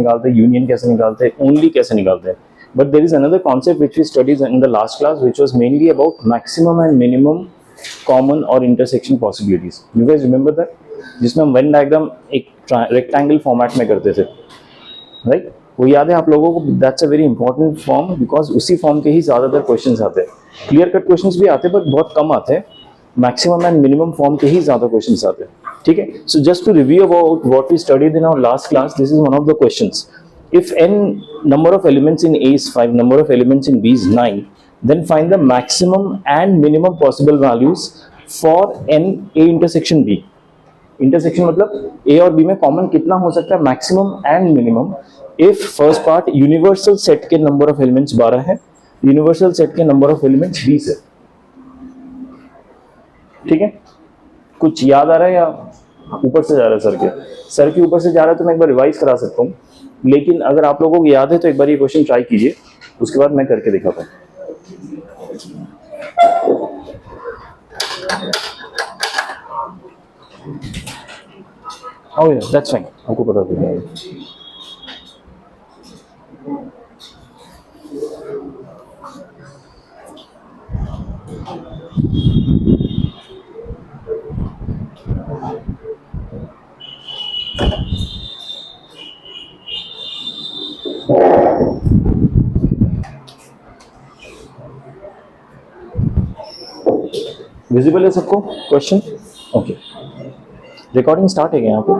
निकालते हैं, यूनियन कैसे निकालते हैं, ओनली कैसे निकालते हैं. But there is another concept which we studies in the last class which was mainly about maximum and minimum common और intersection possibilities. You guys remember that, जिसमें हम वेन डायग्राम एक रेक्टेंगल फॉर्मेट में करते थे, राइट? वो याद है आप लोगों को? That's a very important form because उसी फॉर्म के ही ज़्यादातर क्वेश्चंस आते हैं. क्लियर कट क्वेश्चंस भी आते हैं बट बहुत कम आते हैं. मैक्सिमम एंड मिनिमम फॉर्म के ही ज़्यादा क्वेश्चंस आते हैं. ठीक है, so just to review about what we studied in our last class, this is one of the questions. If n number of elements in A is 5, number of elements in B is 9, then find the maximum and minimum possible values for n A intersection B. Intersection मतलब A और B में common कितना हो सकता है, maximum and minimum. If first part universal set के number of elements 12 है, universal set के नंबर ऑफ एलिमेंट्स 20 है. ठीक है, कुछ याद आ रहा है या ऊपर से जा रहा है? सर के ऊपर से जा रहा है तो मैं एक बार रिवाइज करा सकता हूँ, लेकिन अगर आप लोगों को याद है तो एक बार ये क्वेश्चन ट्राई कीजिए, उसके बाद मैं करके दिखाता हूँ. Oh yeah, that's fine. आपको पता है. विजिबल है सबको क्वेश्चन? ओके, रिकॉर्डिंग स्टार्ट है क्या यहाँ पे?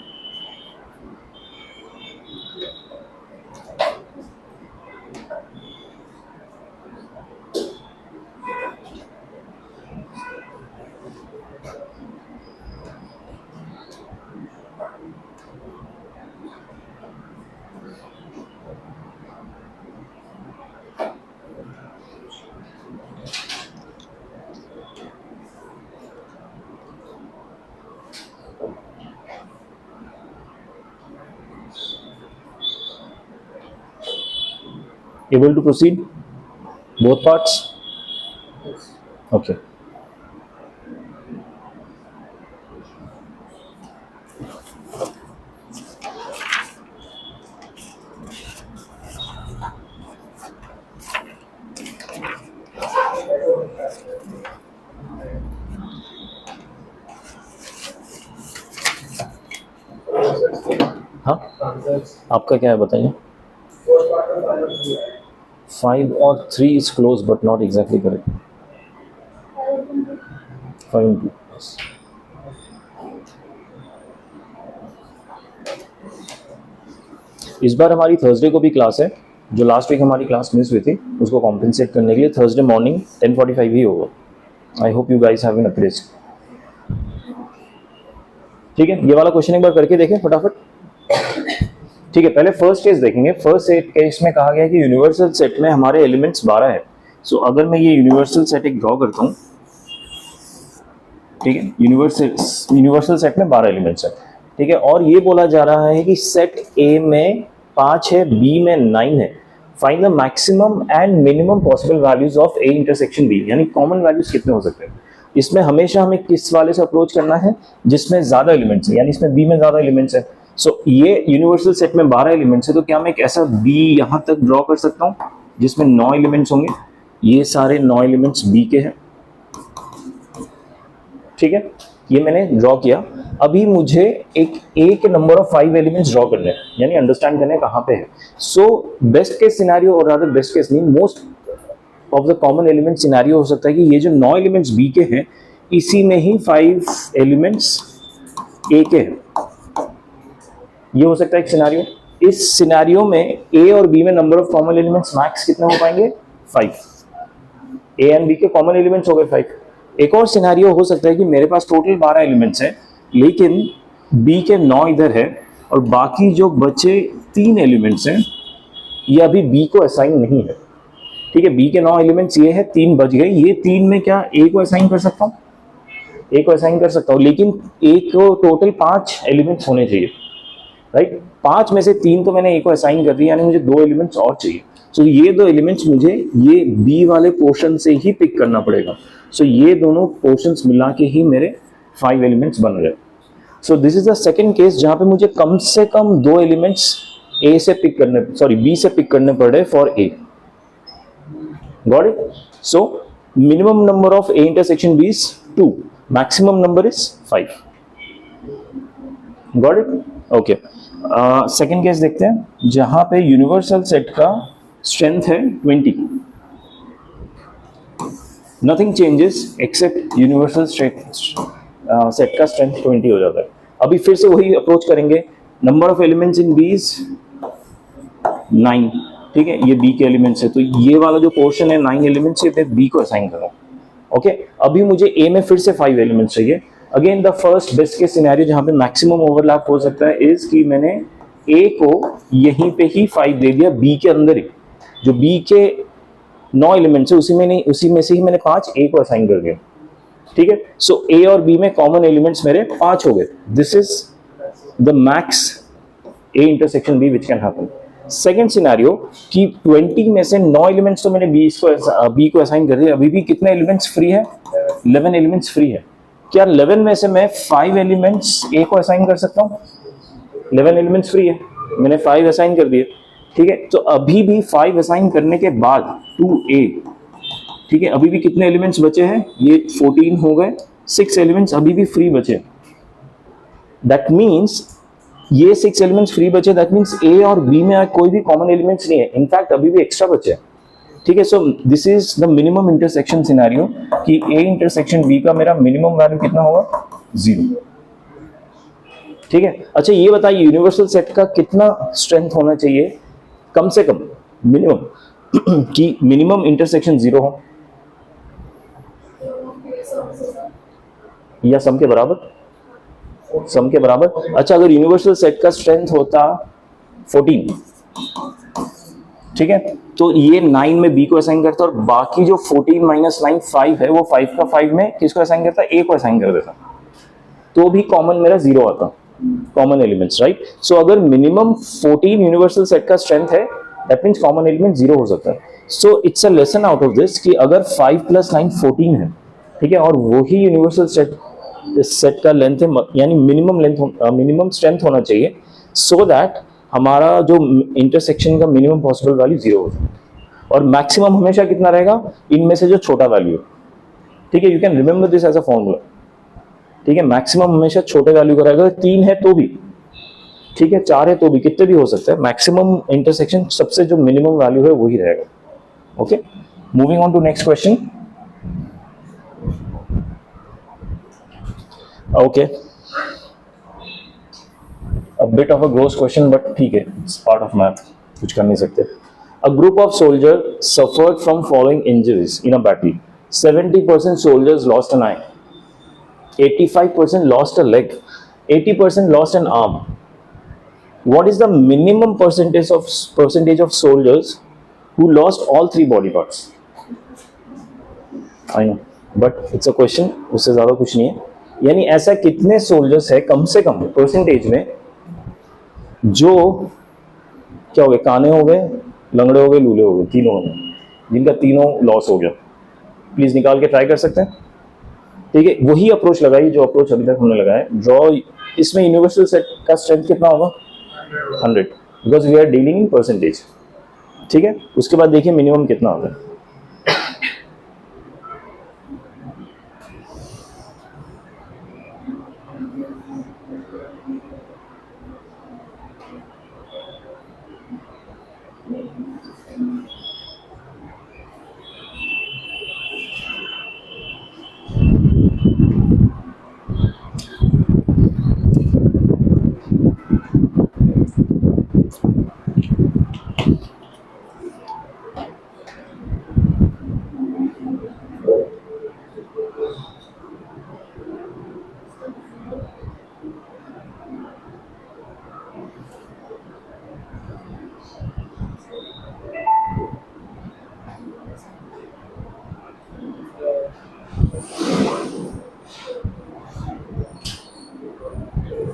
Okay, able to proceed both parts? Okay. हाँ, आपका क्या है बताइए? 5 और 3 is close but not exactly correct. 5 and 2. Yes. इस बार हमारी थर्सडे को भी क्लास है. जो लास्ट वीक हमारी क्लास मिस हुई थी उसको कॉम्पेंसेट करने के लिए थर्सडे मॉर्निंग 10:45 ही होगा. I hope you guys have been appraised. ठीक है, ये वाला क्वेश्चन एक बार करके देखें फटाफट. ठीक है, पहले फर्स्ट केस देखेंगे. फर्स्ट केस में कहा गया है कि यूनिवर्सल सेट में हमारे एलिमेंट्स 12 है. सो अगर मैं ये यूनिवर्सल सेट एक ड्रॉ करता हूँ, ठीक है, यूनिवर्सल सेट में 12 एलिमेंट्स है. ठीक है, और ये बोला जा रहा है कि सेट ए में 5 है, बी में 9 है. Find the maximum and minimum possible values of A intersection B, यानी कॉमन वैल्यूज कितने हो सकते हैं. इसमें हमेशा हमें किस वाले से अप्रोच करना है, जिसमें ज्यादा एलिमेंट्स है, यानी इसमें बी में ज्यादा एलिमेंट्स है. सो ये यूनिवर्सल सेट में 12 एलिमेंट्स है, तो क्या मैं एक ऐसा बी यहां तक ड्रॉ कर सकता हूं जिसमें 9 एलिमेंट्स होंगे. ये सारे 9 एलिमेंट्स बी के हैं. ठीक है, ये मैंने ड्रॉ किया. अभी मुझे एक ए के नंबर ऑफ 5 एलिमेंट्स ड्रॉ करने हैं, यानी अंडरस्टैंड करने कहां पे है. सो बेस्ट केस सिनेरियो, और रादर बेस्ट केस नहीं, most of the common element scenario हो सकता है कि ये जो 9 एलिमेंट्स बी के हैं, इसी में ही 5 एलिमेंट्स ए के हैं. ये हो सकता है एक सिनेरियो. इस सिनेरियो में ए और बी में number of common elements max कितने हो पाएंगे? 5. ए एंड बी के कॉमन एलिमेंट्स हो गए 5. एक और सिनेरियो हो सकता है कि मेरे पास टोटल 12 एलिमेंट्स हैं, लेकिन बी के 9 इधर है और बाकी जो बचे 3 एलिमेंट्स हैं ये अभी बी को असाइन नहीं है. ठीक है, बी के 9 एलिमेंट्स ये है, 3 बच गए. ये 3 में क्या ए को असाइन कर सकता हूँ? ए को असाइन कर सकता हूँ, लेकिन ए को टोटल 5 एलिमेंट्स होने चाहिए, राइट। 5 में से 3 तो मैंने ए को असाइन कर दिया, यानी मुझे 2 एलिमेंट्स और चाहिए। सो ये 2 एलिमेंट्स मुझे ये बी वाले पोर्शन से ही पिक करना पड़ेगा। सो ये दोनों पोर्शंस मिला के ही मेरे 5 एलिमेंट्स बन गए। So this is the second case जहां पे मुझे कम से कम 2 एलिमेंट्स ए से पिक करने, सॉरी बी से पिक करने पड़े for A. Got it? So minimum number of A intersection B is 2, maximum number is 5। Got it? Okay, second case देखते हैं जहां पे यूनिवर्सल सेट का स्ट्रेंथ है 20, nothing changes except universal set का स्ट्रेंथ 20 हो जाता है। अभी फिर से वही अप्रोच करेंगे। Number of elements in B is 9, ठीक है, ये बी के एलिमेंट्स है, तो ये वाला जो पोर्शन है 9 एलिमेंट्स से बी को असाइन करो। ओके, अभी मुझे ए में फिर से 5 एलिमेंट्स चाहिए। Again the first best case scenario जहां पे मैक्सिमम ओवरलैप हो सकता है इज कि मैंने ए को यहीं पे ही 5 दे दिया, बी के अंदर ही, जो बी के 9 एलिमेंट्स है उसी में से ही मैंने 5 ए को असाइन कर दिया, ठीक है। सो ए और बी में कॉमन एलिमेंट्स मेरे 5 हो गए। This is the max A intersection B which can happen. Second scenario कि 20 में से 9 एलिमेंट्स तो मैंने बी को असाइन कर दिया, अभी भी कितने एलिमेंट्स फ्री है? 11 एलिमेंट्स फ्री है। क्या 11 में से मैं 5 एलिमेंट्स ए को असाइन कर सकता हूँ? 11 एलिमेंट्स फ्री है, मैंने 5 असाइन कर दिए, ठीक है। तो अभी भी 5 असाइन करने के बाद 2a, ठीक है, अभी भी कितने एलिमेंट्स बचे हैं? ये 14 हो गए, 6 एलिमेंट्स अभी भी फ्री बचे। दैट मीन्स ये 6 एलिमेंट्स फ्री बचे, दैट मीन्स ए और बी में कोई भी कॉमन एलिमेंट्स नहीं है, इनफैक्ट अभी भी एक्स्ट्रा बचे, ठीक है। So this is the minimum intersection scenario कि ए इंटरसेक्शन बी का मेरा मिनिमम वैल्यू कितना होगा? 0, ठीक है। अच्छा ये बताइए यूनिवर्सल सेट का कितना स्ट्रेंथ होना चाहिए कम से कम, मिनिमम कि मिनिमम इंटरसेक्शन 0 हो या सम के बराबर? सम के बराबर। अच्छा अगर यूनिवर्सल सेट का स्ट्रेंथ होता 14, ठीक है, तो ये 9 में बी को असाइन करता और बाकी जो 14 - 9 5 है, वो 5 का 5 में किसको असाइन करता? ए को असाइन कर देता, तो भी कॉमन मेरा 0 आता, कॉमन एलिमेंट्स, राइट। सो अगर मिनिमम 14 यूनिवर्सल सेट का स्ट्रेंथ है, दैट मीन्स कॉमन एलिमेंट 0 हो सकता है। So it's a lesson out of this कि अगर 5 + 9 14 है, ठीक है, और वही यूनिवर्सल सेट का लेंथ है, यानी मिनिमम स्ट्रेंथ होना चाहिए, सो दैट हमारा जो इंटरसेक्शन का मिनिमम पॉसिबल वैल्यू 0 हो जाए, और मैक्सिमम हमेशा कितना रहेगा? इनमें से जो छोटा वैल्यू, ठीक है, you can remember this as a formula, ठीक है। मैक्सिमम हमेशा छोटे वैल्यू का रहेगा, 3 है तो भी, ठीक है, 4 है तो भी, कितने भी हो सकते हैं, मैक्सिमम इंटरसेक्शन सबसे जो मिनिमम वैल्यू है वही रहेगा। Okay, moving on to next question. Okay, a bit of a gross question but ठीक है, it's part of math, कुछ कर नहीं सकते। A group of soldiers suffered from following injuries in a battle. 70% soldiers lost an eye, 85% lost a leg, 80% lost an arm. What is the minimum percentage of soldiers who lost all 3 body parts? I know, but it's a question, उससे ज़्यादा कुछ नहीं है। यानी ऐसा कितने soldiers है कम से कम परसेंटेज में जो क्या हो गए? काने हो गए, लंगड़े हो गए, लूले हो गए, तीनों हो गए, जिनका तीनों लॉस हो गया। प्लीज निकाल के ट्राई कर सकते हैं, ठीक है। वही अप्रोच लगाइए जो अप्रोच अभी तक हमने लगाया। ड्रॉ, इसमें यूनिवर्सल सेट का स्ट्रेंथ कितना होगा? 100, because we are dealing in percentage, ठीक है। उसके बाद देखिए मिनिमम कितना होगा।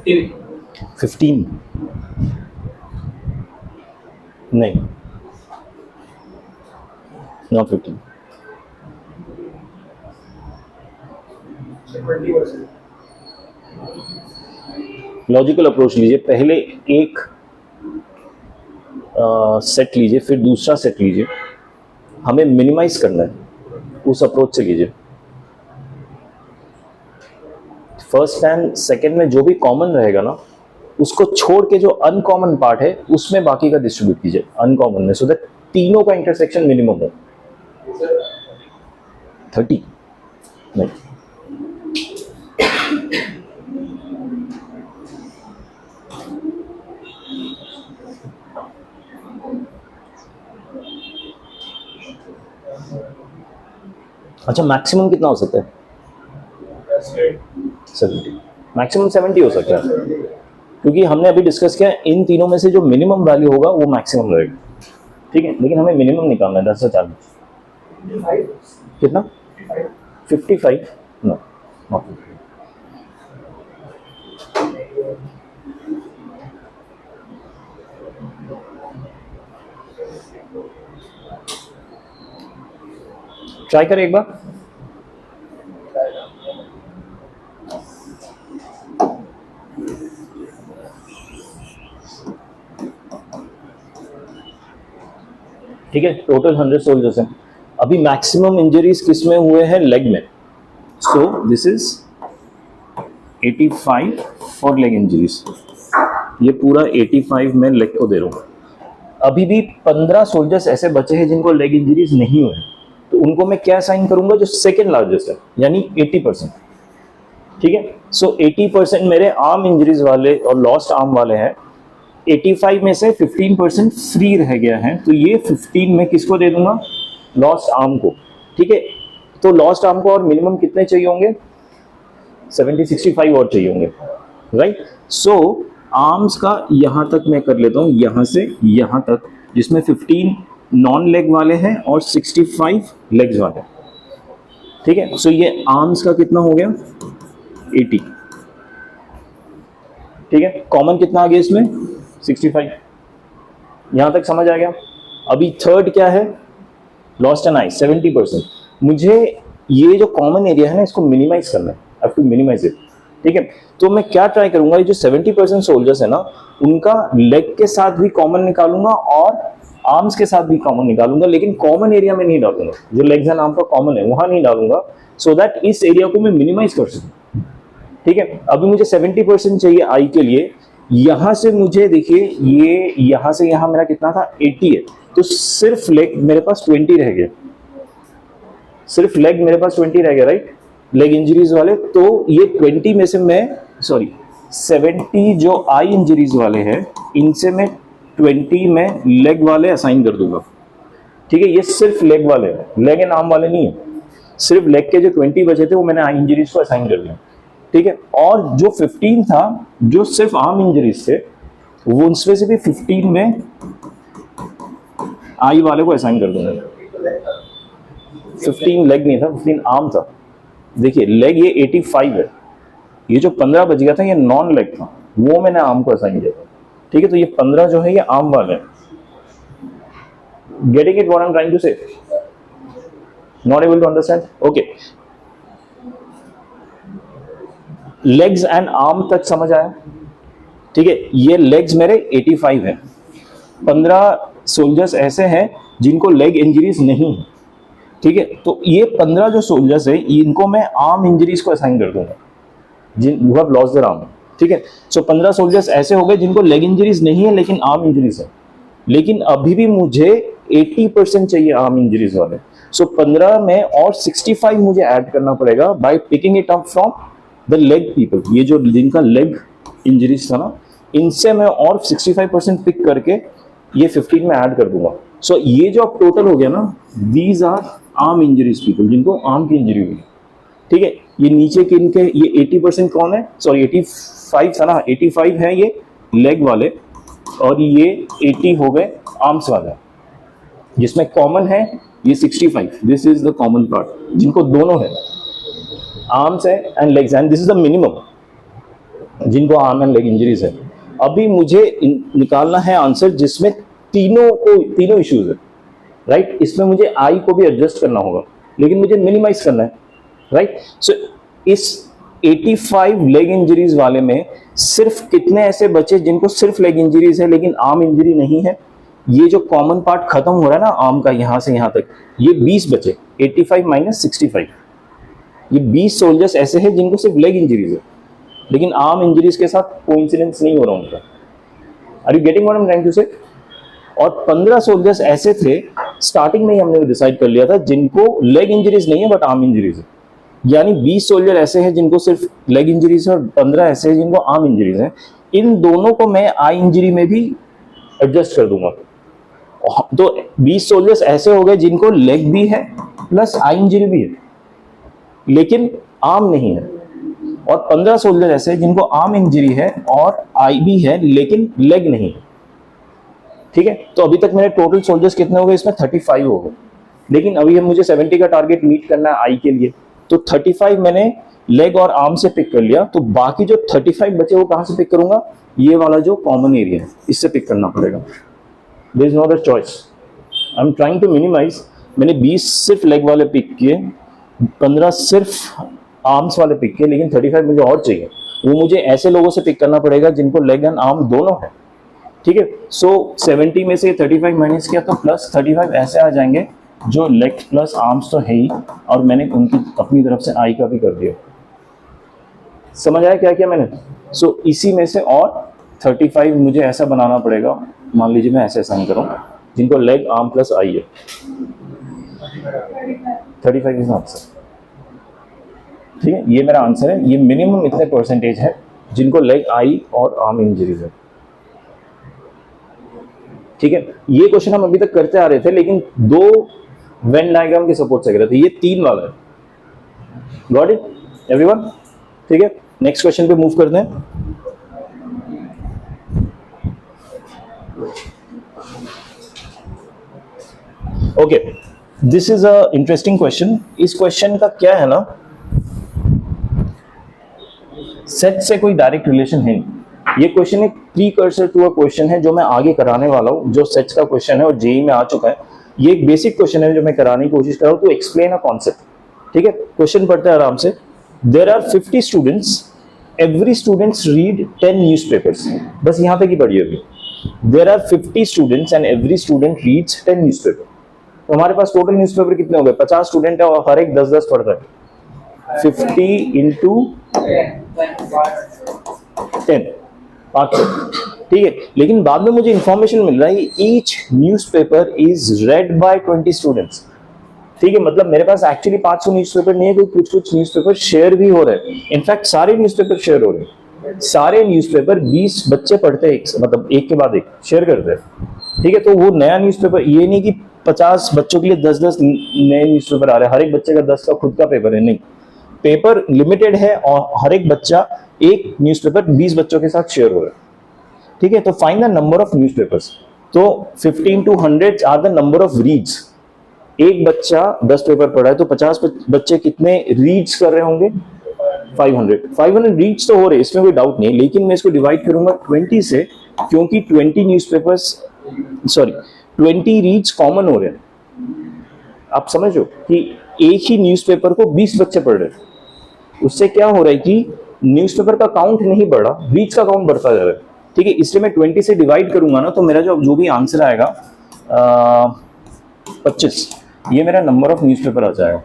15 नहीं, नॉट 15। लॉजिकल अप्रोच लीजिए, पहले एक सेट लीजिए, फिर दूसरा सेट लीजिए, हमें मिनिमाइज करना है, उस अप्रोच से कीजिए। फर्स्ट एंड सेकंड में जो भी कॉमन रहेगा ना, उसको छोड़ के जो अनकॉमन पार्ट है उसमें बाकी का डिस्ट्रीब्यूट कीजिए अनकॉमन में, सो दैट तीनों का इंटरसेक्शन मिनिमम हो। 30 नहीं, अच्छा मैक्सिमम कितना हो सकता है? 70, मैक्सिमम 70 हो सकता है, क्योंकि हमने अभी डिस्कस किया इन तीनों में से जो मिनिमम वैल्यू होगा वो मैक्सिमम रहेगा, ठीक है, लेकिन हमें मिनिमम निकालना है 10 से 40। कितना? 55 नो, ट्राई करें एक बार। ठीक है, टोटल 100 सोल्जर्स हैं। अभी मैक्सिमम इंजरीज किस में हुए हैं? लेग में। So this is 85 for leg injuries, ये पूरा 85 में लेग को दे रहा हूं। अभी भी 15 सोल्जर्स ऐसे बचे हैं जिनको लेग इंजरीज नहीं हुए, तो उनको मैं क्या साइन करूंगा? जो सेकेंड लार्जेस्ट है, यानी 80%। ठीक है, सो 80% मेरे आर्म इंजरीज वाले और लॉस्ट आर्म वाले हैं। 85 में से 15% फ्री रह गया है, तो ये 15 में किसको दे दूंगा? लॉस्ट आर्म को। ठीक है, तो लॉस्ट आर्म को और मिनिमम कितने चाहिए होंगे? 65 और चाहिए होंगे, राइट। सो आर्म्स का यहां तक मैं कर लेता हूं, यहां से यहां तक, जिसमें 15 नॉन लेग वाले हैं और 65 लेग्स वाले। ठीक है, सो ये आर्म्स का कितना हो गया? 80। ठीक है, कॉमन कितना आ गया इसमें? 65। यहां तक समझ आ गया। अभी थर्ड क्या है? लॉस्ट एन आई, 70%। मुझे ये जो कॉमन एरिया है ना, इसको मिनिमाइज करना है, I have to minimize it. ठीक है, तो मैं क्या ट्राई करूंगा? ये जो 70% सोल्जर्स है ना, उनका लेग के साथ भी कॉमन निकालूंगा और आर्म्स के साथ भी कॉमन निकालूंगा, लेकिन कॉमन एरिया में नहीं डालूंगा। जो लेग्स एंड आर्म का कॉमन है वहां नहीं डालूंगा, सो दैट इस एरिया को मैं मिनिमाइज कर सकूं। ठीक है, अभी मुझे 70% चाहिए आई के लिए। यहां से मुझे देखिए, ये यहां से यहां मेरा कितना था? 80 है, तो सिर्फ लेग मेरे पास 20 रह गया। सिर्फ लेग मेरे पास 20 रह गया, राइट, लेग इंजरीज वाले। तो ये 20 में से मैं 70 जो आई इंजरीज वाले हैं, इनसे मैं 20 में लेग वाले असाइन कर दूंगा। ठीक है, ये सिर्फ लेग वाले हैं, लेग एंड आर्म वाले नहीं है। सिर्फ लेग के जो 20 बचे थे वो मैंने आई इंजरीज को असाइन कर दिया। ठीक है, और जो 15 था जो सिर्फ आर्म इंजरीज थे, वो उनमें से भी 15 में आई वाले को असाइन कर दूंगा। 15 लेग नहीं था, 15 आर्म था। देखिए लेग ये 85 है, ये जो 15 बच गया था ये नॉन लेग था, वो मैंने आर्म को असाइन किया। ठीक है, तो ये 15 जो है ये आर्म वाले हैं। Getting it what I am trying to say? Not able to understand? Okay, legs and arm तक समझ आया? ठीक है, ये लेग्स मेरे 85 है। 15 सोल्जर्स ऐसे हैं जिनको लेग इंजरीज नहीं है। ठीक है, तो ये 15 जो सोल्जर्स है, इनको मैं आर्म इंजरीज को असाइन कर दूंगा, जिन who have lost their arm. ठीक है, सो 15 सोल्जर्स ऐसे हो गए जिनको लेग इंजरीज नहीं है लेकिन आर्म इंजरीज है। लेकिन अभी भी मुझे 80% चाहिए आर्म इंजरीज वाले। सो 15 में और 65 मुझे ऐड करना पड़ेगा by picking it up from the leg people. ये जो जिनका लेग इंजरीज था ना, इनसे मैं और 65% पिक करके ये 15 में ऐड कर दूंगा। सो ये जो अब टोटल हो गया ना, these are arm injuries people, जिनको आर्म की इंजरी हुई। ठीक है, ये नीचे के इनके ये 80% कौन है? 85 था ना, 85 है ये लेग वाले, और ये 80 हो गए आर्म्स वाले, जिसमें कॉमन है ये 65। This is the common part, जिनको दोनों है, आर्म्स है and legs, and this is the minimum. जिनको आर्म एंड लेग इंजरीज है। अभी मुझे निकालना है आंसर जिसमें तीनों इश्यूज है, राइट। इसमें मुझे आई को भी एडजस्ट करना होगा, लेकिन मुझे मिनिमाइज करना है, राइट। सो इस 85 लेग इंजरीज वाले में सिर्फ कितने ऐसे बचे जिनको सिर्फ लेग इंजरीज है लेकिन आर्म इंजरी नहीं है। ये जो कॉमन पार्ट खत्म हो रहा है ना आर्म का, यहां से यहां तक, ये 20 बचे। 85 माइनस 65, ये 20 सोल्जर्स ऐसे हैं जिनको सिर्फ लेग इंजरीज है लेकिन आर्म इंजरीज के साथ कोइंसिडेंस नहीं हो रहा उनका। Are you getting what I am trying to say? और 15 सोल्जर्स ऐसे थे, स्टार्टिंग में ही हमने डिसाइड कर लिया था, जिनको लेग इंजरीज नहीं है बट आर्म इंजरीज है। यानी 20 सोल्जर ऐसे हैं जिनको सिर्फ लेग इंजरीज है और 15 ऐसे हैं जिनको आर्म इंजरीज है। इन दोनों को मैं आई इंजरी में भी एडजस्ट कर दूंगा। तो 20 सोल्जर्स ऐसे हो गए जिनको लेग भी है प्लस आई इंजरी भी है लेकिन आर्म नहीं है, और 15 सोल्जर ऐसे हैं जिनको आर्म इंजरी है और आई भी है लेकिन लेग नहीं है। ठीक है, तो अभी तक मेरे टोटल सोल्जर्स कितने हो गए इसमें? 35 हो गए। लेकिन अभी मुझे 70 का टारगेट मीट करना है आई के लिए, तो 35 मैंने लेग और आर्म से पिक कर लिया। तो बाकी जो 35 बचे वो कहां से पिक करूंगा? ये वाला जो कॉमन एरिया है इससे पिक करना पड़ेगा। There is no other choice, I am trying to minimize. मैंने 20 सिर्फ लेग वाले पिक किए, 15 सिर्फ आर्म्स वाले पिक किए, लेकिन 35 मुझे और चाहिए। वो मुझे ऐसे लोगों से पिक करना पड़ेगा जिनको लेग एंड आर्म दोनों है। ठीक है, सो 70 में से 35 माइनस किया तो प्लस 35 ऐसे आ जाएंगे जो लेग प्लस आर्म्स तो है ही, और मैंने उनकी अपनी तरफ से आई का भी कर दिया। समझ आया क्या किया मैंने? सो इसी में से और 35 मुझे ऐसा बनाना पड़ेगा, मान लीजिए मैं ऐसे असाइन करूं, जिनको लेग आर्म प्लस आई है। 35 इज आंसर। ठीक है, ये मेरा आंसर है। ये मिनिमम इतने परसेंटेज है जिनको लेग आई और आर्म इंजरीज है। ठीक है, ये क्वेश्चन हम अभी तक करते आ रहे थे लेकिन 2 वेन डायग्राम के सपोर्ट से कर रहे थे, ये 3 वाला है। Got it everyone? ठीक है, नेक्स्ट क्वेश्चन पे मूव करते हैं। Okay, this is a interesting question. इस क्वेश्चन का क्या है ना, सेट से कोई डायरेक्ट रिलेशन है नहीं। ये क्वेश्चन एक प्रीकर्सर टू अ क्वेश्चन है जो मैं आगे कराने वाला हूं, जो सेट्स का क्वेश्चन है और जेईई में आ चुका है। ये एक बेसिक क्वेश्चन है जो मैं कराने की कोशिश कर रहा हूं टू एक्सप्लेन अ कॉन्सेप्ट। ठीक है, क्वेश्चन पढ़ते हैं आराम से। There are 50 students, every students read 10 newspapers. बस यहां तक ही पढ़िए अभी। There are 50 students and every student reads 10 newspaper. तो हमारे पास टोटल न्यूज़पेपर कितने हो गए? 50 स्टूडेंट है और हर एक 10-10 पढ़ रहा है। 50 इंटू 10, 500। ठीक है, लेकिन बाद में मुझे इंफॉर्मेशन मिल रहा है each newspaper is read by 20 students. ठीक है, मतलब मेरे पास एक्चुअली 500 न्यूज़पेपर नहीं है, क्योंकि कुछ न्यूज़पेपर शेयर भी हो रहे हैं। इनफैक्ट सारे न्यूज़पेपर शेयर हो रहे हैं। सारे न्यूज़पेपर 20 बच्चे पढ़ते हैं, मतलब एक के बाद एक शेयर करते हैं। ठीक है, तो वो नया न्यूज़पेपर, ये नहीं कि 50 बच्चों के लिए 10-10 नए न्यूज़पेपर आ रहे हैं, हर एक बच्चे का 10 का खुद का पेपर है, नहीं। पेपर लिमिटेड है और हर एक बच्चा एक न्यूज़पेपर 20 बच्चों के साथ शेयर हो रहा है। ठीक है, तो find the number of newspapers. तो 15 to 100 are the number of reads. एक बच्चा 10 पेपर पढ़ा है तो 50 बच्चे कितने रीड्स कर रहे होंगे? 500 रीड्स तो हो रहे, इसमें कोई डाउट नहीं, लेकिन मैं इसको डिवाइड करूंगा 20 से, क्योंकि 20 रीड्स कॉमन हो रहे हैं। आप समझो कि एक ही न्यूज़पेपर को 20 बच्चे पढ़ रहे हैं, उससे क्या हो रहा है कि न्यूज़पेपर का काउंट नहीं बढ़ा, रीड्स का काउंट बढ़ता जा रहा है। ठीक है, इसलिए मैं 20 से डिवाइड करूंगा ना, तो मेरा जो भी आंसर आएगा 25, ये मेरा नंबर ऑफ न्यूज़पेपर आ जाएगा।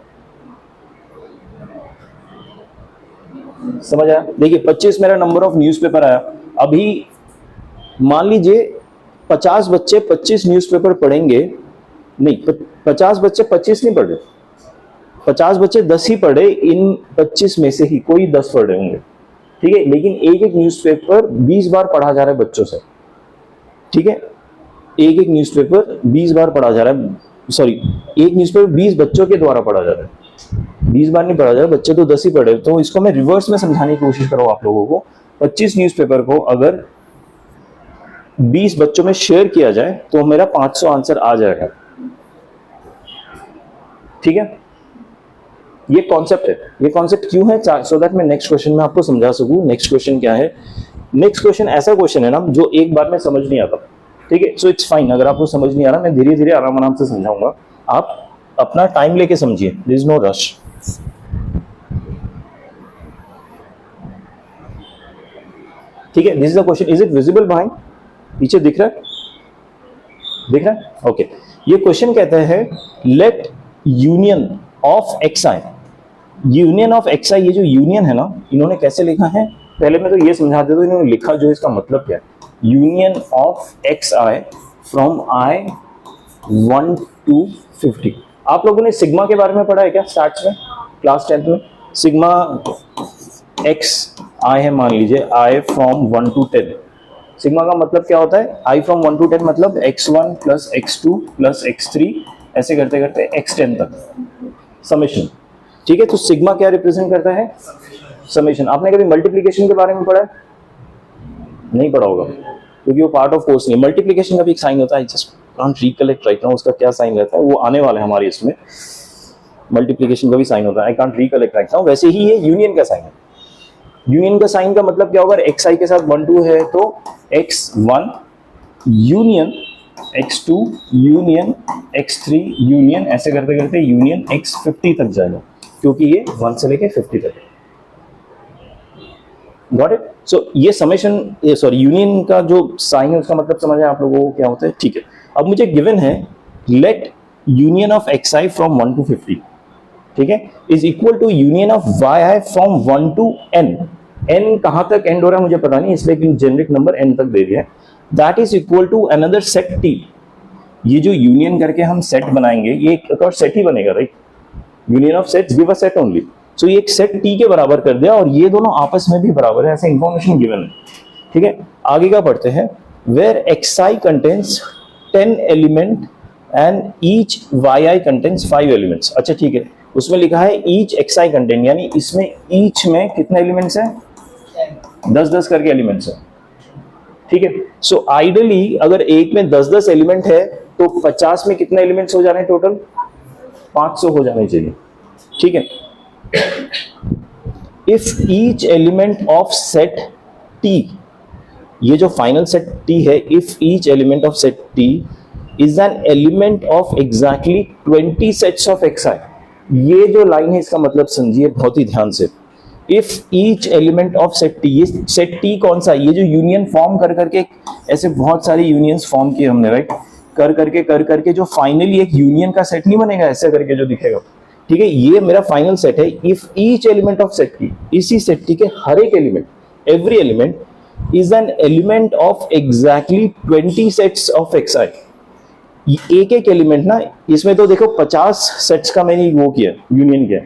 समझ आया? देखिए 25 मेरा नंबर ऑफ न्यूज़पेपर आया। अभी मान लीजिए 50 बच्चे 25 न्यूज़पेपर पढ़ेंगे, नहीं 50 बच्चे 25 नहीं पढ़े, 50 बच्चे 10 ही पढ़े, इन 25 में से ही कोई 10 पढ़े होंगे। ठीक है, लेकिन एक एक न्यूज़पेपर 20 बार पढ़ा जा रहा है बच्चों से। ठीक है, एक एक न्यूज़पेपर 20 बार पढ़ा जा रहा है, सॉरी एक न्यूज़पेपर 20 बच्चों के द्वारा पढ़ा जा रहा है, 20 बार नहीं पढ़ा जा रहा, बच्चे तो 10 ही पढ़े। तो इसको मैं रिवर्स में समझाने की कोशिश कर रहा हूं आप लोगों को। 25 न्यूज़पेपर को अगर 20 बच्चों में शेयर किया जाए तो मेरा 500 आंसर आ जाएगा। ठीक है, ये कॉन्सेप्ट है। ये कॉन्सेप्ट क्यों है? सो दैट मैं नेक्स्ट क्वेश्चन में आपको समझा सकूं। नेक्स्ट क्वेश्चन क्या है? नेक्स्ट क्वेश्चन ऐसा क्वेश्चन है ना जो एक बार में समझ नहीं आता, ठीक है? सो इट्स फाइन, अगर आपको समझ नहीं आ रहा, मैं धीरे धीरे आराम आराम से समझाऊंगा, आप अपना टाइम लेके समझिए, देयर इज नो रश। ठीक है, this is the question, is it visible behind? पीछे दिख रहा है? दिख रहा है? ओके। ये क्वेश्चन कहता है let union of X I, union of X I, ये जो यूनियन है ना, इन्होंने कैसे लिखा है? पहले मैं तो ये समझा देता हूं इन्होंने लिखा जो, इसका मतलब क्या है। Union of X I from I 1 to 50। आप लोगों ने सिग्मा के बारे में पढ़ा है क्या स्टार्ट में, क्लास 10th में? सिग्मा एक्स आई है, मान लीजिए आई फ्रॉम 1 to 10। सिग्मा का मतलब क्या होता है? आई फ्रॉम 1 to 10 मतलब x1 plus x2 plus x3 ऐसे करते करते x10 तक समेशन। ठीक है, तो सिग्मा क्या रिप्रेजेंट करता है? समेशन। आपने कभी मल्टीप्लिकेशन के बारे में पढ़ा है? नहीं पढ़ा होगा क्योंकि वो पार्ट ऑफ कोर्स नहीं। मल्टीप्लिकेशन का भी एक साइन होता है, just can't recollect right now उसका क्या साइन रहता है, वो आने वाला है हमारे इसमें। मल्टीप्लिकेशन का भी साइन होता है, I can't recollect right now. वैसे ही ये यूनियन का साइन है। यूनियन का साइन का मतलब क्या होगा? एक्स आई के साथ 1 2 है तो x1 union x2 union x3 union ऐसे करते करते यूनियन x50 तक जाएगा, क्योंकि ये 1 से लेके 50 तक है। Got it? सो ये समेशन, ये सॉरी यूनियन का जो साइन है उसका मतलब समझ आया आप लोगों को क्या होता है? ठीक है, अब मुझे गिवन है let union of X I from 1 to 50, ठीक है, is equal to union of Y I from 1 to n। n कहां तक एंड हो रहा है मुझे पता नहीं, इसलिए जेनरिक नंबर n तक दे दिया है। That is equal to another set t। ये जो यूनियन करके हम सेट बनाएंगे, ये एक और सेट ही बनेगा, right? Union of sets give a set only. So ये एक सेट t के बराबर कर दिया और ये दोनों आपस में भी बराबर है, ऐसे इंफॉर्मेशन गिवन है। ठीक है, आगे का पढ़ते हैं। Where xi contains 10 element and each yi contains 5 elements. अच्छा ठीक है, उसमें लिखा है ईच xi कंटेंट, यानी इसमें ईच में कितने एलिमेंट्स हैं? 10-10 करके एलिमेंट्स हैं। ठीक है, सो आइडियली अगर एक में 10-10 एलिमेंट है तो 50 में कितने एलिमेंट्स हो जाने टोटल? 500 हो जाने चाहिए। ठीक है, if each element of set t, ये जो फाइनल सेट t है, if each element of set t is an element of exactly 20 sets of xi। ये जो लाइन है इसका मतलब समझिए बहुत ही ध्यान से। If each element of set t, ये सेट t कौन सा? ये जो यूनियन फॉर्म कर करके, ऐसे बहुत सारे यूनियंस फॉर्म किए हमने, राइट? कर करके जो फाइनली एक यूनियन का सेट नहीं बनेगा ऐसे करके जो दिखेगा, ठीक है, ये मेरा फाइनल सेट है। If each element of set t, इसी सेट t के हर एक element, every element is an element of exactly 20 sets of xi। एक एक एलिमेंट ना, इसमें तो देखो 50 सेट्स का मैंने वो किया, यूनियन किया।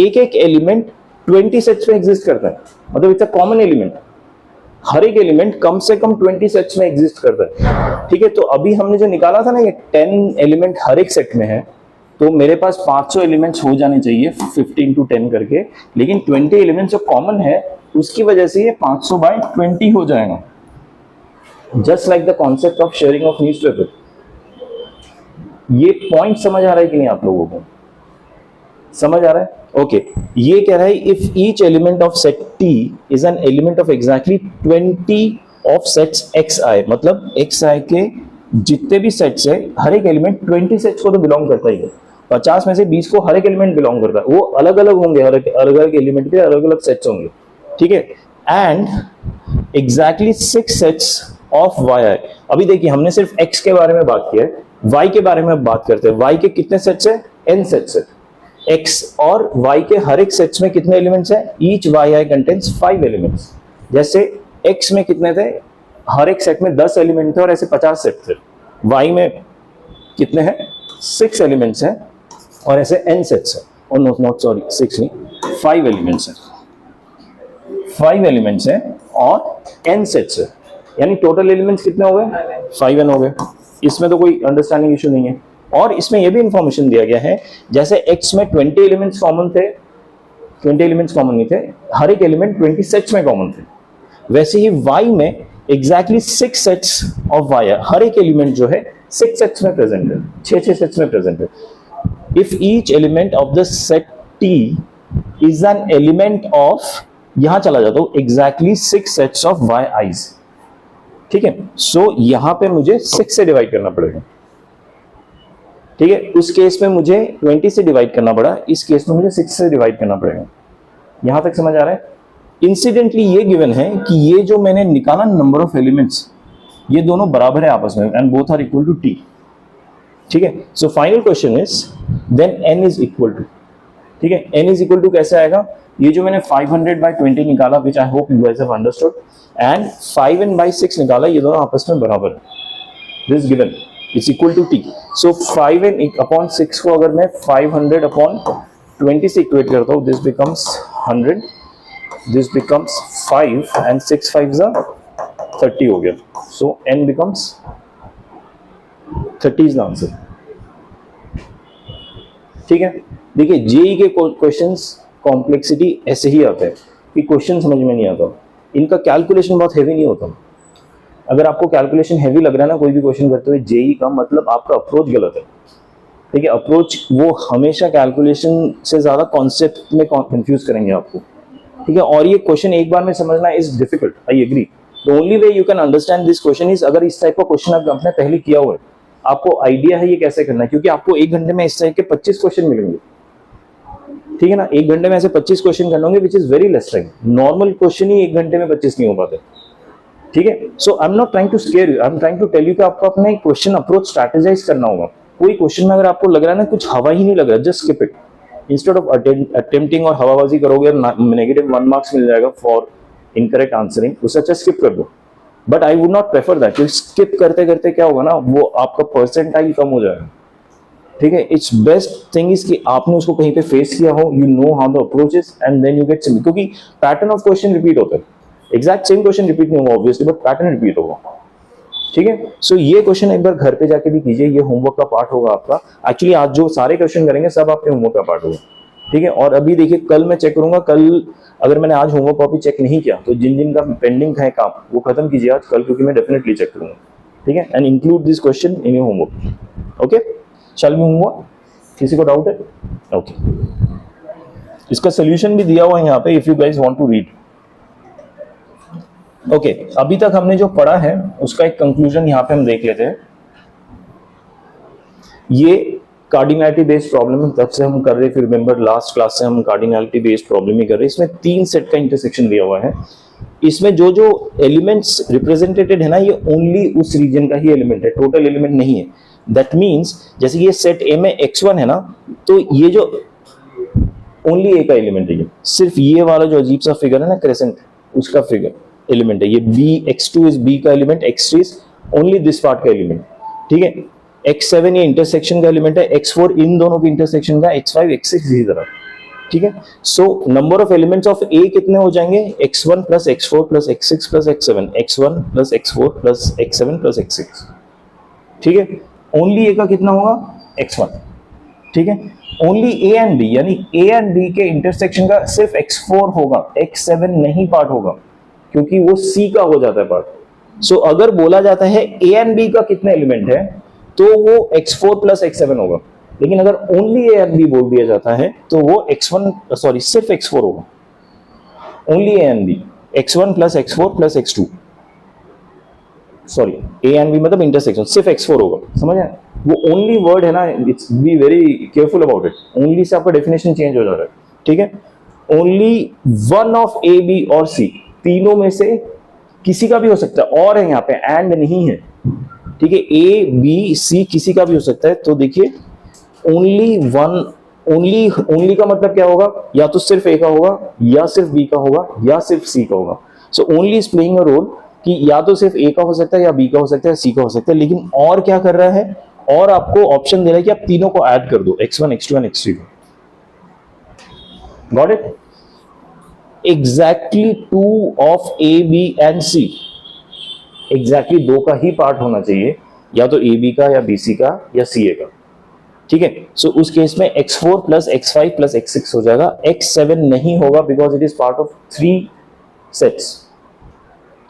एक एक एलिमेंट 20 सेट्स में एग्जिस्ट करता है, मतलब इट्स अ कॉमन एलिमेंट। हर एक एलिमेंट कम से कम 20 सेट्स में एग्जिस्ट करता है। ठीक है, तो अभी हमने जो निकाला था ना, ये 10 एलिमेंट हर एक सेट में है, तो मेरे पास 500 एलिमेंट्स हो जाने चाहिए 15 to 10 करके, लेकिन 20 एलिमेंट्स जो कॉमन है उसकी वजह से ये 500 by 20 हो जाएगा। Just like the concept of sharing of newspaper. ये पॉइंट समझ आ रहा है कि नहीं आप लोगों को? समझ आ रहा है? ओके, ये कह रहा है if each element of set t is an element of exactly 20 of sets xi, मतलब xi के जितने भी सेट्स है हर एक एलिमेंट 20 सेट्स को तो बिलोंग करता ही है। 50 में से 20 को हर एक एलिमेंट बिलोंग करता है, वो अलग अलग होंगे, हर अलग अलग एलिमेंट के अलग अलग सेट्स होंगे। ठीक है, and exactly 6 sets of yi। अभी देखिए हमने सिर्फ x के बारे में बात की है, y के बारे में बात करते हैं। y के कितने सेट्स है? n सेट्स है। x और y के हर एक सेट्स में कितने एलिमेंट्स है? Each yi contains 5 elements. जैसे x में कितने थे? हर एक सेट में 10 एलिमेंट थे और ऐसे 50 सेट थे। y में कितने हैं? 6 एलिमेंट्स हैं और ऐसे n सेट्स है, और नॉट सॉरी 6 नहीं, 5 एलिमेंट्स है। 5 एलिमेंट्स है और n सेट्स है, यानी टोटल एलिमेंट्स कितने हो गए? 5n हो गए। इसमें तो कोई अंडरस्टैंडिंग इशू नहीं है। और इसमें यह भी इंफॉर्मेशन दिया गया है, जैसे x में 20 एलिमेंट्स कॉमन थे, 20 एलिमेंट्स कॉमन नहीं थे, हर एक एलिमेंट 20 सेट्स में कॉमन थे, वैसे ही y में एग्जैक्टली 6 सेट्स ऑफ y है। हर एक एलिमेंट जो है 6 सेट्स में प्रेजेंट है, 6 सेट्स में प्रेजेंट है। If each element of the set T is an element of, यहां चला जाता हूं, exactly 6 sets of yi's. ठीक है, सो यहां पे मुझे 6 से डिवाइड करना पड़ेगा. ठीक है, उस केस में मुझे 20 से डिवाइड करना पड़ा, इस केस में मुझे 6 से डिवाइड करना पड़ेगा. यहां तक समझ आ रहा है? इंसिडेंटली ये गिवन है कि ये जो मैंने निकाला नंबर ऑफ एलिमेंट्स, ये दोनों बराबर है आपस में, and both are equal to T. ठीक है, so final question is then n is equal to. ठीक है, n इज इक्वल टू कैसे आएगा? ये जो मैंने 500/20 निकाला, which I hope you guys have understood, and 5n/6 निकाला, ये दोनों आपस में बराबर है. This given is equal to t. So 5n/6 को अगर मैं 500/20 से इक्वेट करता हूं, this becomes 100, this becomes 5 and 6 5s are 30 हो गया. So n becomes 30 is the answer. ठीक है, देखिए जेई के क्वेश्चंस कॉम्प्लेक्सिटी ऐसे ही आता है कि क्वेश्चन समझ में नहीं आता, इनका कैलकुलेशन बहुत हैवी नहीं होता. अगर आपको कैलकुलेशन हैवी लग रहा है ना कोई भी क्वेश्चन करते हुए जेई का, मतलब आपका अप्रोच गलत है. ठीक है, अप्रोच वो हमेशा कैलकुलेशन से ज्यादा कॉन्सेप्ट में कंफ्यूज करेंगे आपको. ठीक है, और ये क्वेश्चन एक बार में समझना is difficult, I agree. The only way you can understand this question is अगर इस टाइप का क्वेश्चन आपने पहले किया हुआ है, आपको आइडिया है ये कैसे करना है, क्योंकि आपको 1 घंटे में इस टाइप के 25 क्वेश्चन मिलेंगे. ठीक है ना, 1 घंटे में ऐसे 25 क्वेश्चन करने होंगे, which is very less time. Normal question ही 1 घंटे में 25 नहीं हो पाते. ठीक है, so I am not trying to scare you, I am trying to tell you कि आपको अपना एक क्वेश्चन अप्रोच स्ट्रैटेजाइज करना होगा. कोई क्वेश्चन में अगर आपको लग रहा है ना कुछ हवा ही नहीं लग रहा, just skip it. Instead of attempting और हवाबाजी करोगे, -1 मार्क्स मिल जाएगा फॉर इनकरेक्ट आंसरिंग, उससे अच्छा स्किप कर दो. But I would not prefer that. Skip करते करते क्या होगा ना, वो आपका परसेंटाइल कम हो जाएगा. ठीक है, इट्स बेस्ट थिंग इज कि आपने उसको कहीं पे फेस किया हो, you know how the approach is, and then you get similar, क्योंकि पैटर्न ऑफ क्वेश्चन रिपीट होता है. एग्जैक्ट सेम क्वेश्चन रिपीट नहीं होगा ऑब्वियसली, बट पैटर्न रिपीट होगा. ठीक है, सो ये क्वेश्चन एक बार घर पे जाके भी कीजिए, ये होमवर्क का पार्ट होगा आपका. एक्चुअली आज जो सारे क्वेश्चन करेंगे सब आपके होमवर्क का पार्ट होगा. ठीक है, और अभी देखिए कल मैं चेक करूंगा, कल अगर मैंने आज होमवर्क कॉपी चेक नहीं किया तो जिन जिन का पेंडिंग है काम वो खत्म कीजिए आज कल, क्योंकि मैं डेफिनेटली चेक करूंगा. ठीक है, and include this question in your homework. Okay, चल भी होमवर्क. किसी को डाउट है? ओके, इसका सोल्यूशन भी दिया हुआ है यहाँ पे, if you guys want to read. Okay, अभी तक हमने जो पढ़ा है उसका एक कंक्लूजन यहाँ पे हम देख लेते हैं. ये कार्डिनैलिटी बेस्ड प्रॉब्लम तब से हम कर रहे, फिर रिमेंबर लास्ट क्लास से हम कार्डिनैलिटी बेस्ड प्रॉब्लम ही कर रहे हैं. इसमें 3 सेट का इंटरसेक्शन दिया हुआ है. इसमें जो जो एलिमेंट्स रिप्रेजेंटेड है ना, ये ओनली उस रीजन का ही एलिमेंट है, टोटल एलिमेंट नहीं है. दैट मीन्स जैसे ये सेट ए में x1 है ना, तो ये जो ओनली ए का एलिमेंट है, ये सिर्फ ये वाला जो अजीब सा फिगर है ना क्रेसेंट, उसका फिगर एलिमेंट है. ये b, x2 इज b का element, x3 is only this part का एलिमेंट. ठीक है, x7 ये इंटरसेक्शन का एलिमेंट है, x4 इन दोनों के इंटरसेक्शन का, x5 x6 इसी तरह. ठीक है, सो number of elements of a कितने हो जाएंगे? x1 plus x4 plus x6 plus x7, x1 plus x4 plus x7 plus x6. ठीक है, ओनली a का कितना होगा? x1. ठीक है, ओनली a एंड b, यानी a एंड b के इंटरसेक्शन का सिर्फ x4 होगा, x7 नहीं पार्ट होगा, क्योंकि वो c का हो जाता है पार्ट. सो अगर बोला जाता है a एंड b का कितने एलिमेंट है, तो वो x4 प्लस x7 होगा. लेकिन अगर ओनली a एंड b बोल दिया जाता है तो वो सिर्फ x4 होगा. Only a and b, x1 plus x4 plus x2, sorry a and b मतलब इंटरसेक्शन, सिर्फ x4 होगा. समझ आए? वो ओनली वर्ड है ना, it's be very careful about it. Only say आपका डेफिनेशन चेंज हो जा रहा है. ठीक है, only one of a b और c, तीनों में से किसी का भी हो सकता है, और है यहाँ पे एंड नहीं है. ठीक है, ए बी सी किसी का भी हो सकता है. तो देखिए ओनली वन, ओनली का मतलब क्या होगा? या तो सिर्फ ए का होगा, या सिर्फ बी का होगा, या सिर्फ सी का होगा. So only is playing a role कि या तो सिर्फ ए का हो सकता है, या बी का हो सकता है, सी का हो सकता है. लेकिन और क्या कर रहा है? और आपको ऑप्शन दे रहा है कि आप तीनों को ऐड कर दो, x1 x2 एंड x3 को. Got it? Exactly 2 of A B and C, exactly 2 का ही पार्ट होना चाहिए, या तो ए बी का, या बी सी का, या सी ए का. ठीक है, सो उस केस में x4 plus x5 plus x6 हो जाएगा. x7 नहीं होगा because it is part of 3 sets.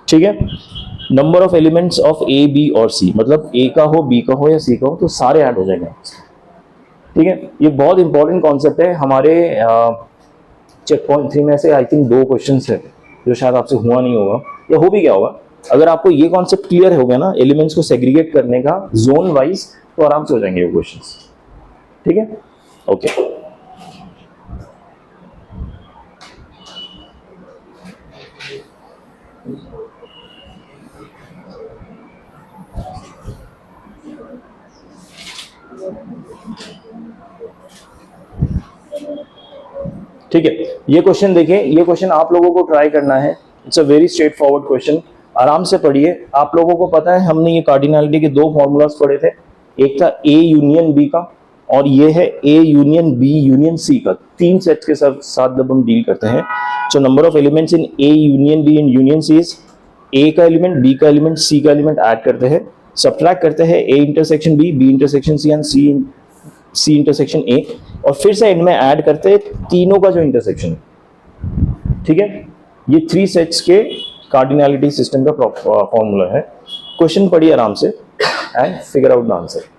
ठीक है, number of elements of a b और c, मतलब a का हो, b का हो या c का हो, तो सारे ऐड हो जाएंगे. ठीक है, ये बहुत इंपॉर्टेंट कॉन्सेप्ट है हमारे चेक पॉइंट 3 में से आई थिंक 2 क्वेश्चन है जो शायद आपसे हुआ नहीं होगा या हो भी गया होगा। अगर आपको ये कॉन्सेप्ट क्लियर हो गया ना एलिमेंट्स को सेग्रीगेट करने का जोन वाइज, तो आराम से हो जाएंगे वो क्वेश्चंस। ठीक है, ओके। ठीक है, ये क्वेश्चन देखिए, ये क्वेश्चन आप लोगों को ट्राई करना है। It's a very straight forward question, आराम से पढ़िए। आप लोगों को पता है हमने ये कार्डिनैलिटी के 2 फॉर्मूलाज पढ़े थे, एक था ए यूनियन बी का और ये है A union B union C का। 3 सेट्स के साथ जब हम डील करते हैं, so number of elements in A union B and union C is A का एलिमेंट, बी का एलिमेंट, सी का एलिमेंट ऐड करते हैं, सब्ट्रैक्ट करते हैं A intersection B, B intersection C and C intersection A, और फिर से एंड में ऐड करते हैं तीनों का जो इंटरसेक्शन है। ठीक है, ये 3 सेट्स के कार्डिनैलिटी सिस्टम का फॉर्मूला है। क्वेश्चन पढ़िए आराम से and figure out the answer.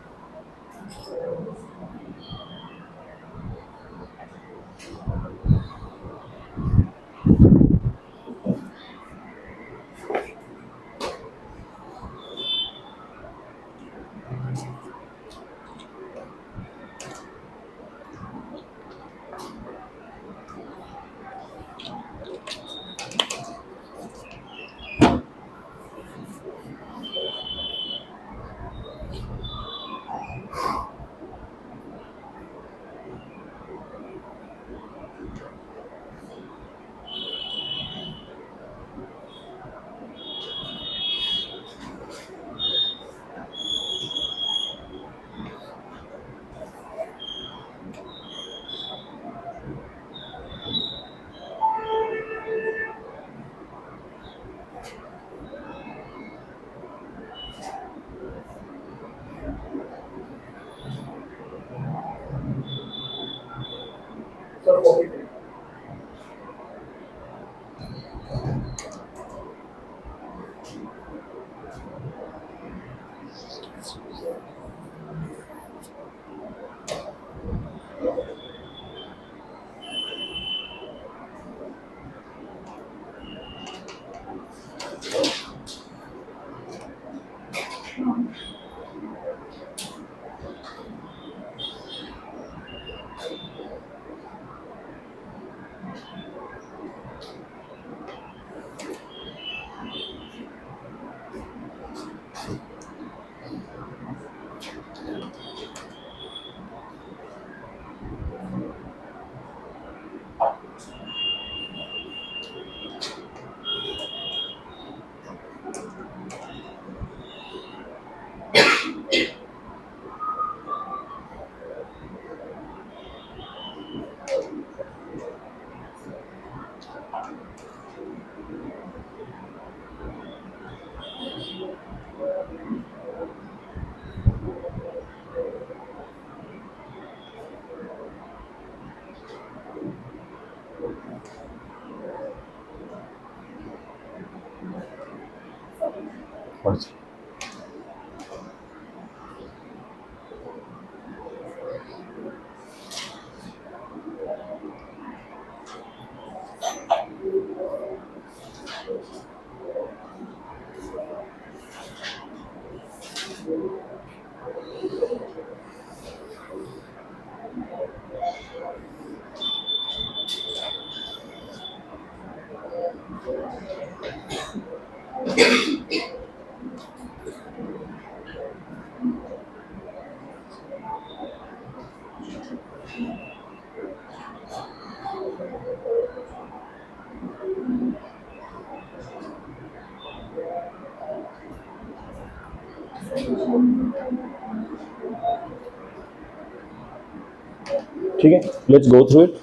ठीक है, let's go through it.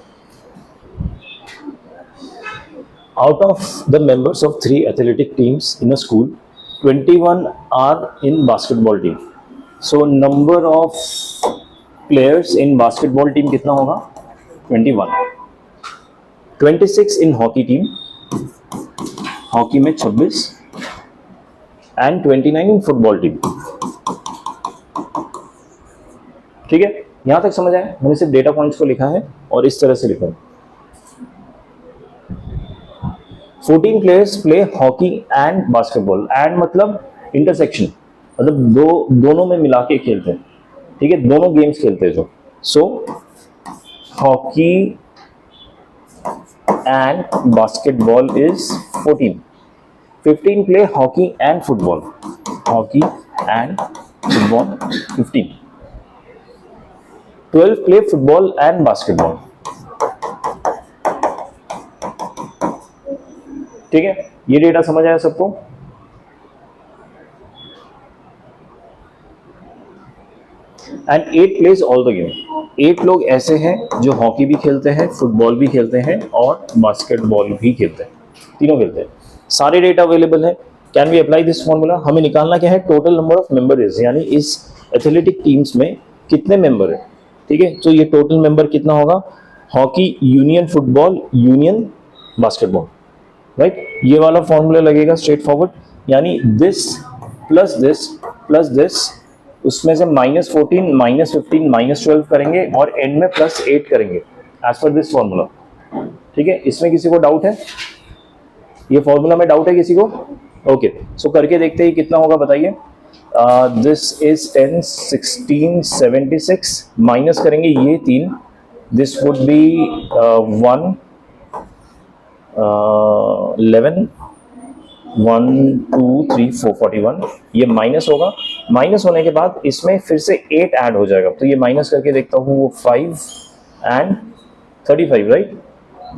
Out of the members of 3 athletic teams in a school, 21 are in basketball team. So number of players in basketball team कितना होगा? 21. 26 in hockey team, hockey में 26 and 29 in football team. ठीक है, यहां तक समझ आया? मैंने सिर्फ डेटा पॉइंट्स को लिखा है और इस तरह से लिखा है। 14 players play hockey and basketball. And मतलब इंटरसेक्शन, मतलब दोनों में मिला के खेलते हैं, ठीक है, दोनों गेम्स खेलते हैं जो। So hockey and basketball is 14। 15 play hockey and football. Hockey and football 15. 12 play football and basketball. ठीक है, ये डेटा समझ आया सबको? And 8 plays all the game. 8 लोग ऐसे हैं जो हॉकी भी खेलते हैं, फुटबॉल भी खेलते हैं और बास्केटबॉल भी खेलते हैं, तीनों खेलते हैं। सारे डेटा अवेलेबल है। Can we apply this formula? हमें निकालना क्या है? टोटल नंबर ऑफ मेंबर्स, यानी इस एथलेटिक टीम्स में कितने मेंबर है, ठीक है। तो ये टोटल मेंबर कितना होगा? Hockey union football union basketball, right. ये वाला फॉर्मूला लगेगा स्ट्रेट फॉरवर्ड, यानी दिस प्लस दिस, उसमें से -14 -15 -12 करेंगे और एंड में +8 करेंगे एज पर दिस फॉर्मूला, ठीक है। इसमें किसी को डाउट है? ये फॉर्मूला में डाउट है किसी को? ओके, सो करके देखते हैं कितना होगा, बताइए। दिस इज 10 16 76, माइनस करेंगे ये 3, दिस वुड बी 1 11 1 2 3 4 41, ये माइनस होगा। माइनस होने के बाद इसमें फिर से 8 ऐड हो जाएगा, तो ये माइनस करके देखता हूँ, वो 5 एंड 35, राइट,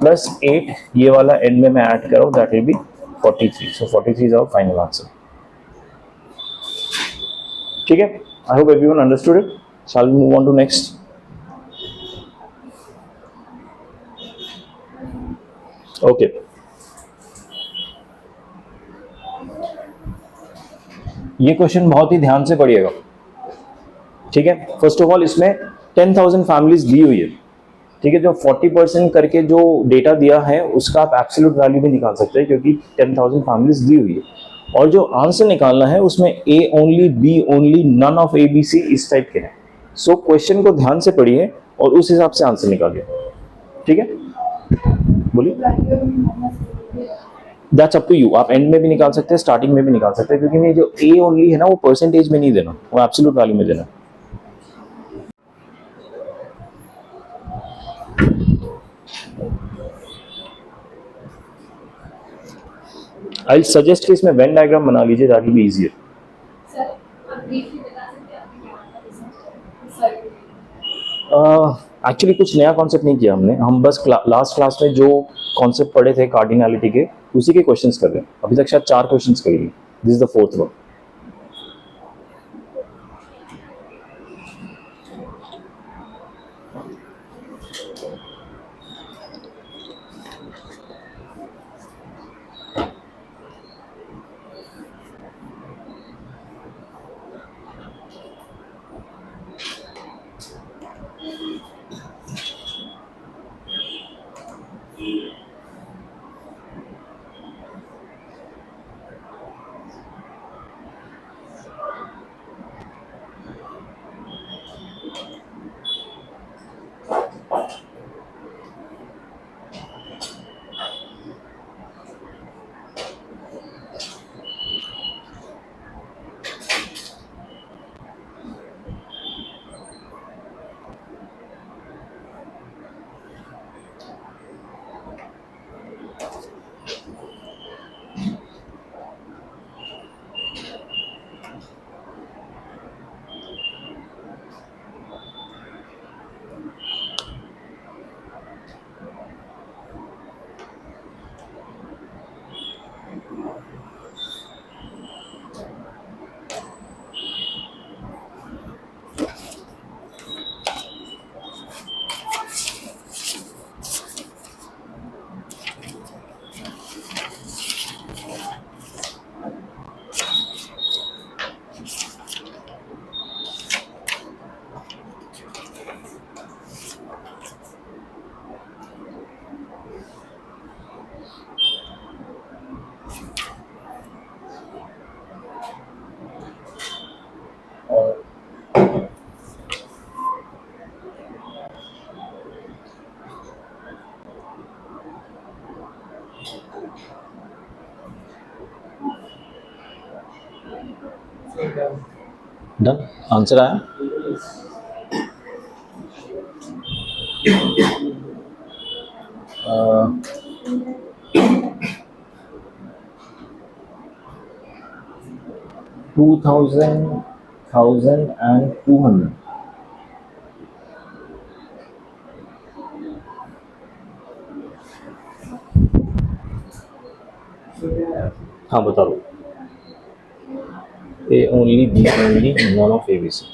+8 ये वाला एंड में मैं ऐड करूँ, that will be 43। So 43 is our final answer, ठीक है। I hope everyone understood it. Shall we move on to next? Okay, ये क्वेश्चन बहुत ही ध्यान से पढ़िएगा, ठीक है। फर्स्ट ऑफ ऑल इसमें 10,000 फैमिलीज दी हुई है, ठीक है। जो 40% करके जो डेटा दिया है उसका आप एब्सोल्यूट वैल्यू भी निकाल सकते हैं, क्योंकि 10,000 फैमिलीज दी हुई है। और जो आंसर निकालना है उसमें A only, B only, none of A B C, इस टाइप के हैं। सो क्वेश्चन को ध्यान से पढ़िए और उस हिसाब से आंसर निकालिए, ठीक है। बोलिए। दैट्स अप टू यू, आप एंड में भी निकाल सकते हैं, स्टार्टिंग में भी निकाल सकते हैं, क्योंकि ये जो ए ओनली है ना, वो परसेंटेज में नहीं देना, वो एब्सोल्यूट वैल्यू में देना। आई सजेस्ट कि इसमें वेन डायग्राम बना लीजिए, that will be easier. Actually कुछ नया कॉन्सेप्ट नहीं किया हमने, हम बस लास्ट क्लास में जो कॉन्सेप्ट पढ़े थे कार्डिनैलिटी के, उसी के क्वेश्चंस कर रहे हैं। अभी तक शायद 4 क्वेश्चंस कर लिए, this is the 4th one. Done, answer आया। Two thousand and 200। हाँ बता दो। A only, B only, none of ABC।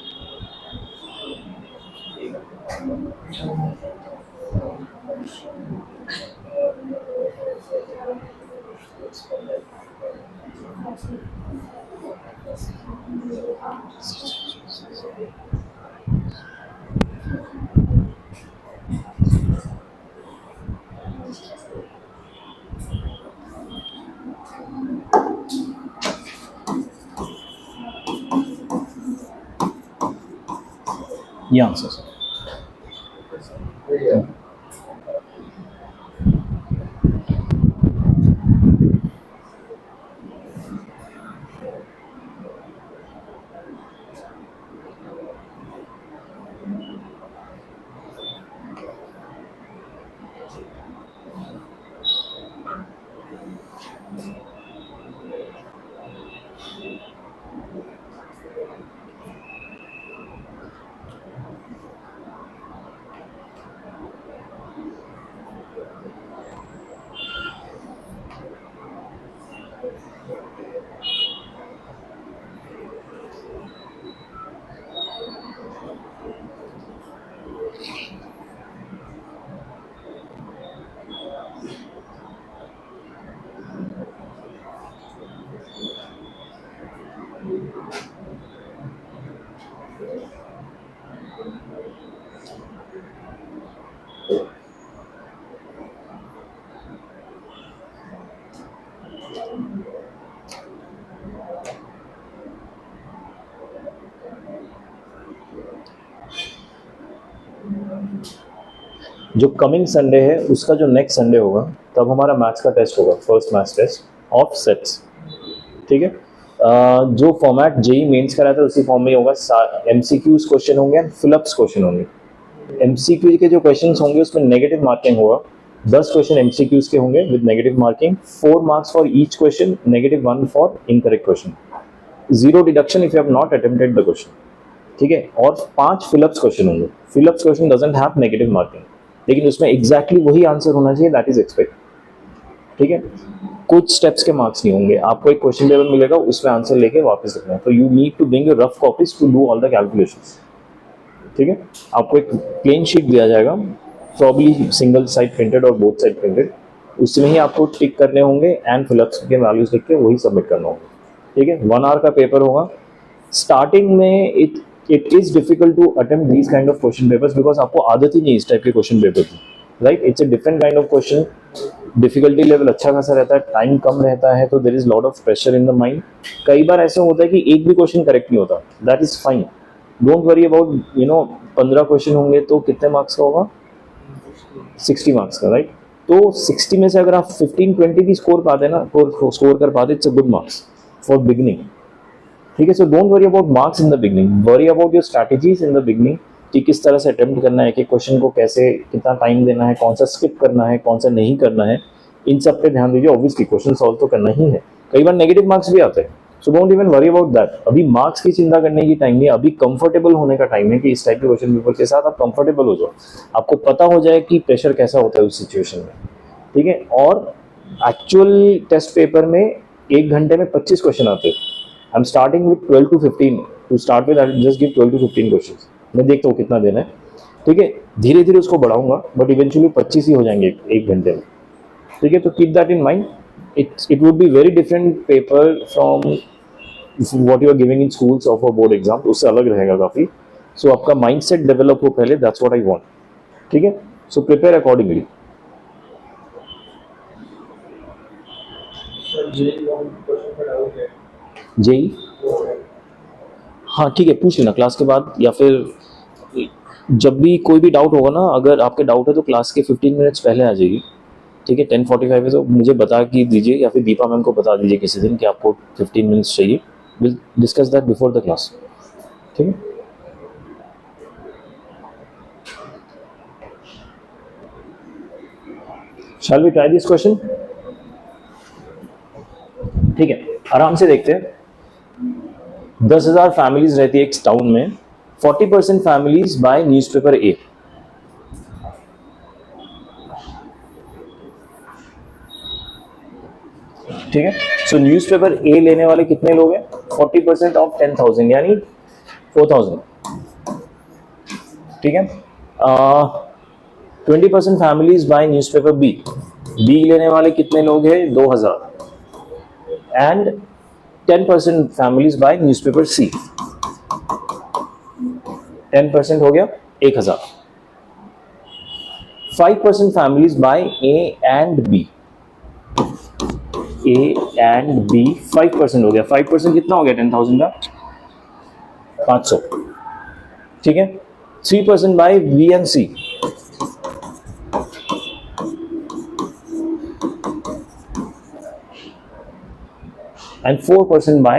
ये आंसर सर। जो कमिंग संडे है उसका जो नेक्स्ट संडे होगा तब हमारा मैथ्स का टेस्ट होगा, first maths test of sets. ठीक है, जो फॉर्मेट जेई मेंस का रहता है उसी फॉर्म में होगा। एमसीक्यूज क्वेश्चन होंगे, फिलअप्स क्वेश्चन होंगे। एमसीक्यू के जो क्वेश्चन होंगे उसमें नेगेटिव मार्किंग होगा। 10 क्वेश्चन एमसीक्यूज के होंगे with negative marking, 4 marks for each question, -1 for incorrect question, 0 deduction if you have not attempted the question. ठीक है, और 5 फिलअप्स क्वेश्चन होंगे। Fill-ups question doesn't have negative marking, लेकिन उसमें एग्जैक्टली वही आंसर होना चाहिए, दैट इज एक्सपेक्ट। ठीक है, कुछ स्टेप्स के मार्क्स नहीं होंगे। आपको एक क्वेश्चन पेपर मिलेगा, उसमें आंसर लेके वापस लिखना है। तो you need to bring your rough copies to do all the calculations. ठीक है, आपको एक प्लेन शीट दिया जाएगा, प्रॉब्ली सिंगल साइड प्रिंटेड और बोथ साइड प्रिंटेड। उसमें ही आपको टिक करने होंगे एंड फिलअप्स के वैल्यूज लिख के वही सबमिट करना होगा। ठीक है, 1 आवर का पेपर होगा। स्टार्टिंग में it is difficult to attempt these kind of question papers because आपको आदत ही नहीं इस टाइप के क्वेश्चन पेपर की, right. It's a different kind of question, difficulty level अच्छा खासा रहता है, टाइम कम रहता है, तो there is lot of pressure in the mind. कई बार ऐसा होता है कि एक भी क्वेश्चन करेक्ट नहीं होता, that is fine, don't worry about 15 question होंगे तो कितने मार्क्स का होगा, 60 मार्क्स का, राइट। तो 60 में से अगर आप 15-20 भी स्कोर पाते ना, स्कोर कर पाते, it's a good marks for beginning. ठीक है, so don't worry about marks in the beginning, worry about your strategies in the beginning कि किस तरह से अटेम्प्ट करना है, कि क्वेश्चन को कैसे, कितना टाइम देना है, कौन सा स्किप करना है, कौन सा नहीं करना है, इन सब पे ध्यान दीजिए। ऑब्वियसली क्वेश्चन सॉल्व तो करना ही है, कई बार नेगेटिव मार्क्स भी आते हैं, so don't even worry about that. अभी मार्क्स की चिंता करने की टाइम नहीं, अभी कंफर्टेबल होने का टाइम है कि इस टाइप के क्वेश्चन पेपर के साथ आप कंफर्टेबल हो जाओ, आपको पता हो जाए कि प्रेशर कैसा होता है उस सिचुएशन में। ठीक है, और एक्चुअल टेस्ट पेपर में 1 घंटे में 25 क्वेश्चन आते हैं। I am starting with 12 to 15 to start with, I just give 12 to 15 questions, मैं देखता हूँ कितना देना है। ठीक है, धीरे धीरे उसको बढ़ाऊंगा, बट इवेंचुअली 25 ही हो जाएंगे 1 घंटे में। ठीक है, तो keep that in mind. It would be very different paper from what you are giving in schools of a board exam, उससे अलग रहेगा काफ़ी। सो आपका माइंड सेट डेवलप हो पहले, दैट्स व्हाट आई वांट। ठीक है, सो प्रिपेयर अकॉर्डिंगली। जेई, हाँ ठीक है, पूछ लेना क्लास के बाद, या फिर जब भी कोई भी डाउट होगा ना, अगर आपके डाउट है तो क्लास के 15 मिनट्स पहले आ जाइए। ठीक है, 10:45 है तो मुझे बता के दीजिए, या फिर दीपा मैम को बता दीजिए किसी दिन कि आपको 15 मिनट्स चाहिए, will discuss that before the class. ठीक है. Shall we try this question? ठीक है, आराम से देखते हैं. 10,000 फैमिलीज रहती है एक टाउन में. 40% फैमिलीज बाय न्यूज़पेपर ए. ठीक है. सो न्यूज़पेपर ए लेने वाले कितने लोग हैं? 40% ऑफ 10,000 यानी 4,000. ठीक है. 20% families buy newspaper B. B लेने वाले कितने लोग हैं? 2,000. And 10% families buy newspaper C. 10% हो गया 1,000. 5% families buy A and B. A and B 5% हो गया. 5% कितना हो गया 10,000 का? 500. ठीक है. 3% buy B and C. and 4% by